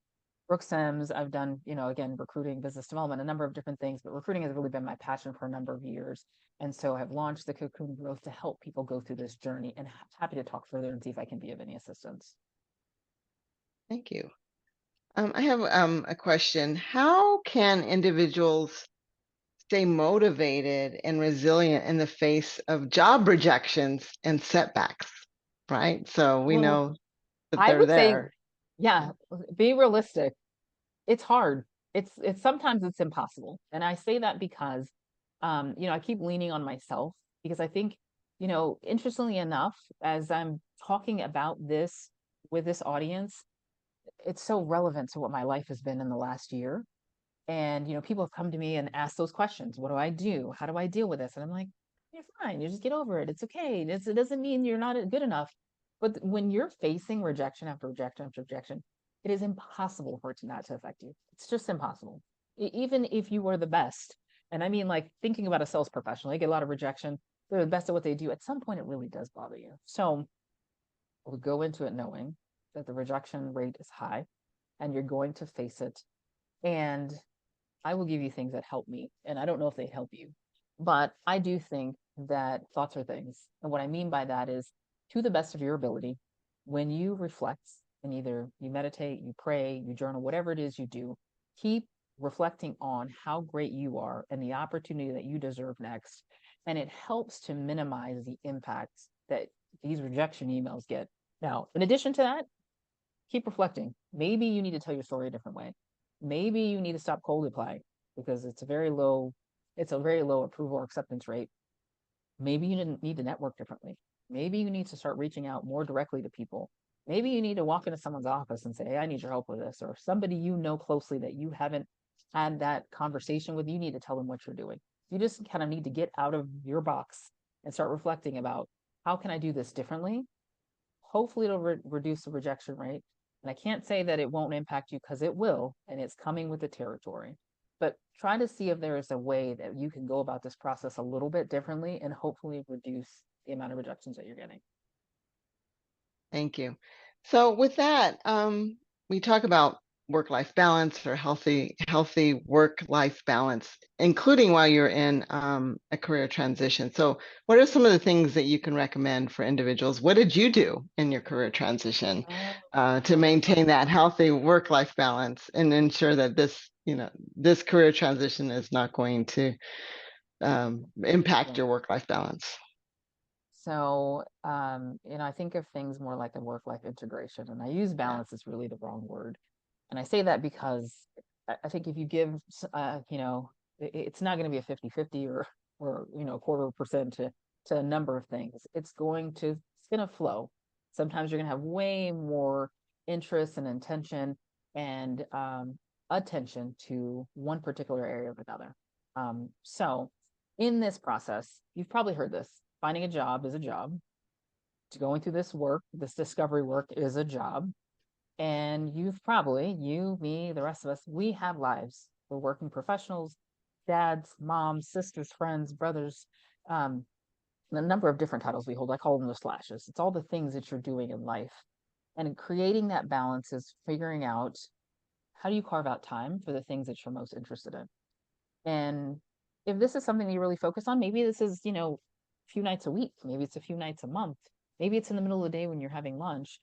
Brooke Sims. I've done, again, recruiting, business development, a number of different things, but recruiting has really been my passion for a number of years. And so I've launched the Cocoon Growth to help people go through this journey, and happy to talk further and see if I can be of any assistance. Thank you. I have a question. How can individuals stay motivated and resilient in the face of job rejections and setbacks? Right. So we know that I they're would say, there. yeah, be realistic. It's hard. It's sometimes it's impossible. And I say that because, I keep leaning on myself because I think, interestingly enough, as I'm talking about this with this audience, it's so relevant to what my life has been in the last year. And, people have come to me and asked those questions. What do I do? How do I deal with this? And I'm like, you're fine. You just get over it. It's okay. It doesn't mean you're not good enough. But when you're facing rejection after rejection after rejection, it is impossible for it to not to affect you. It's just impossible. Even if you were the best. And I mean, like thinking about a sales professional, they get a lot of rejection. They're the best at what they do. At some point, it really does bother you. So we'll go into it knowing that the rejection rate is high and you're going to face it. And I will give you things that help me. And I don't know if they help you, but I do think that thoughts are things. And what I mean by that is, to the best of your ability, when you reflect and either you meditate, you pray, you journal, whatever it is you do, keep reflecting on how great you are and the opportunity that you deserve next. And it helps to minimize the impacts that these rejection emails get. Now, in addition to that, keep reflecting. Maybe you need to tell your story a different way. Maybe you need to stop cold applying because it's a very low approval or acceptance rate. Maybe you didn't need to network differently. Maybe you need to start reaching out more directly to people. Maybe you need to walk into someone's office and say, hey, I need your help with this, or somebody you know closely that you haven't had that conversation with, you need to tell them what you're doing. You just kind of need to get out of your box and start reflecting about how can I do this differently? Hopefully it'll reduce the rejection rate. And I can't say that it won't impact you because it will, and it's coming with the territory. But try to see if there is a way that you can go about this process a little bit differently and hopefully reduce the amount of rejections that you're getting. Thank you. So with that, we talk about work-life balance or healthy work-life balance, including while you're in a career transition. So what are some of the things that you can recommend for individuals? What did you do in your career transition to maintain that healthy work-life balance and ensure that this career transition is not going to impact your work-life balance? So, I think of things more like a work-life integration, and I use balance is really the wrong word. And I say that because I think if you give, it's not going to be a 50-50 or, a quarter percent to a number of things. It's going to flow. Sometimes you're going to have way more interest and intention and attention to one particular area of another. So in this process, you've probably heard this. Finding a job is a job. Going through this discovery work is a job. And you, me, the rest of us, we have lives. We're working professionals, dads, moms, sisters, friends, brothers, a number of different titles we hold. I call them the slashes. It's all the things that you're doing in life. And creating that balance is figuring out how do you carve out time for the things that you're most interested in. And if this is something you really focus on, maybe this is, a few nights a week, maybe it's a few nights a month, maybe it's in the middle of the day when you're having lunch.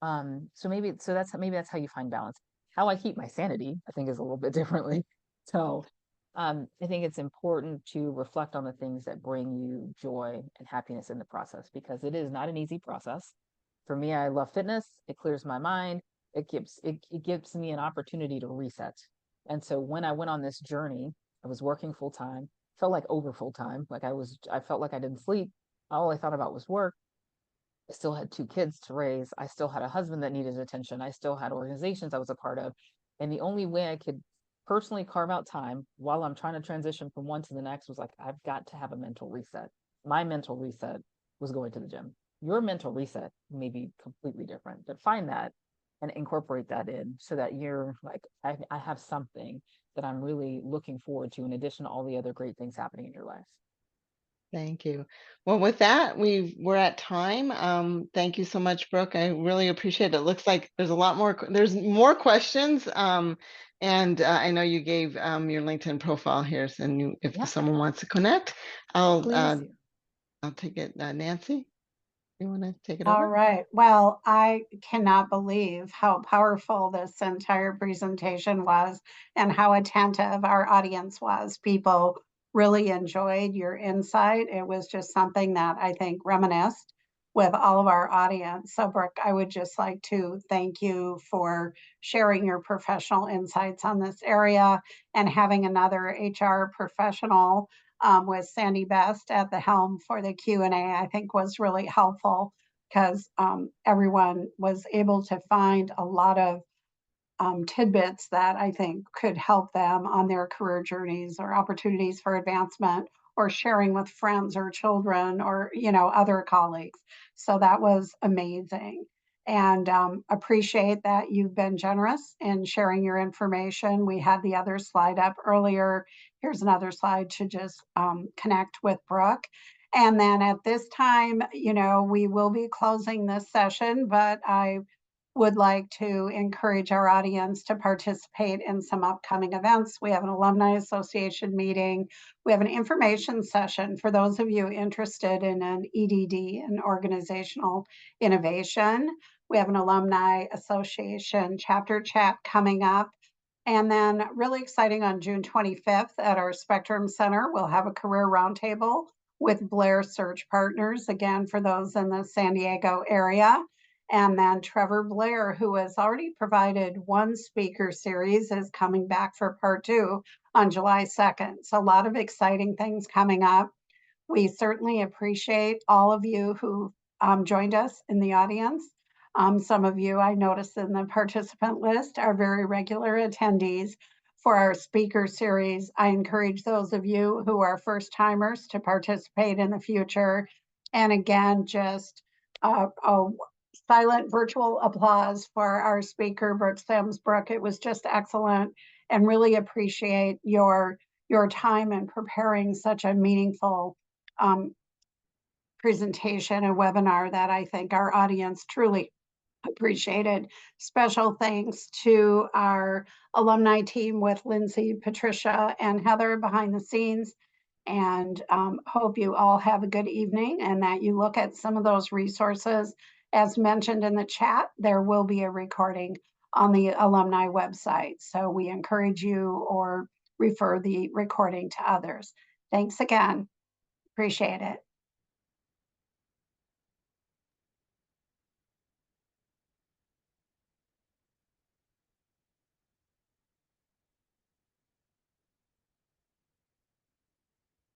So that's how you find balance. How I keep my sanity, I think, is a little bit differently. So I think it's important to reflect on the things that bring you joy and happiness in the process, because it is not an easy process. For me, I love fitness. It clears my mind. It gives me an opportunity to reset. And so when I went on this journey, I was working full time, felt like over full time. Like I felt like I didn't sleep. All I thought about was work. I still had 2 kids to raise. I still had a husband that needed attention. I still had organizations I was a part of. And the only way I could personally carve out time while I'm trying to transition from one to the next was like, I've got to have a mental reset. My mental reset was going to the gym. Your mental reset may be completely different, but find that and incorporate that in so that you're like, I have something that I'm really looking forward to in addition to all the other great things happening in your life. Thank you. Well, with that, we're at time. Thank you so much, Brooke. I really appreciate it. It looks like there's a lot more, there's more questions. And I know you gave your LinkedIn profile here, so if Yeah. someone wants to connect, I'll Please. take it. Nancy, you want to take it All over? right. Well, I cannot believe how powerful this entire presentation was and how attentive our audience was. People really enjoyed your insight. It was just something that I think reminisced with all of our audience. So, Brooke, I would just like to thank you for sharing your professional insights on this area and having another HR professional with Sandy Best at the helm for the Q&A, I think was really helpful because everyone was able to find a lot of tidbits that I think could help them on their career journeys or opportunities for advancement or sharing with friends or children or other colleagues. So that was amazing. And appreciate that you've been generous in sharing your information. We had the other slide up earlier. Here's another slide to just connect with Brooke. And then at this time, we will be closing this session, but I would like to encourage our audience to participate in some upcoming events. We have an Alumni Association meeting. We have an information session for those of you interested in an EDD, an organizational innovation. We have an Alumni Association chapter chat coming up. And then really exciting on June 25th at our Spectrum Center, we'll have a career roundtable with Blair Search Partners, again, for those in the San Diego area. And then Trevor Blair, who has already provided one speaker series, is coming back for part 2 on July 2nd. So a lot of exciting things coming up. We certainly appreciate all of you who joined us in the audience. Some of you I noticed in the participant list are very regular attendees for our speaker series. I encourage those of you who are first timers to participate in the future. And again, just a silent virtual applause for our speaker, Brooke Sims. Brooke, it was just excellent and really appreciate your time in preparing such a meaningful presentation and webinar that I think our audience truly appreciated. Special thanks to our alumni team with Lindsay, Patricia, and Heather behind the scenes. And hope you all have a good evening and that you look at some of those resources. As mentioned in the chat, there will be a recording on the alumni website. So we encourage you or refer the recording to others. Thanks again. Appreciate it.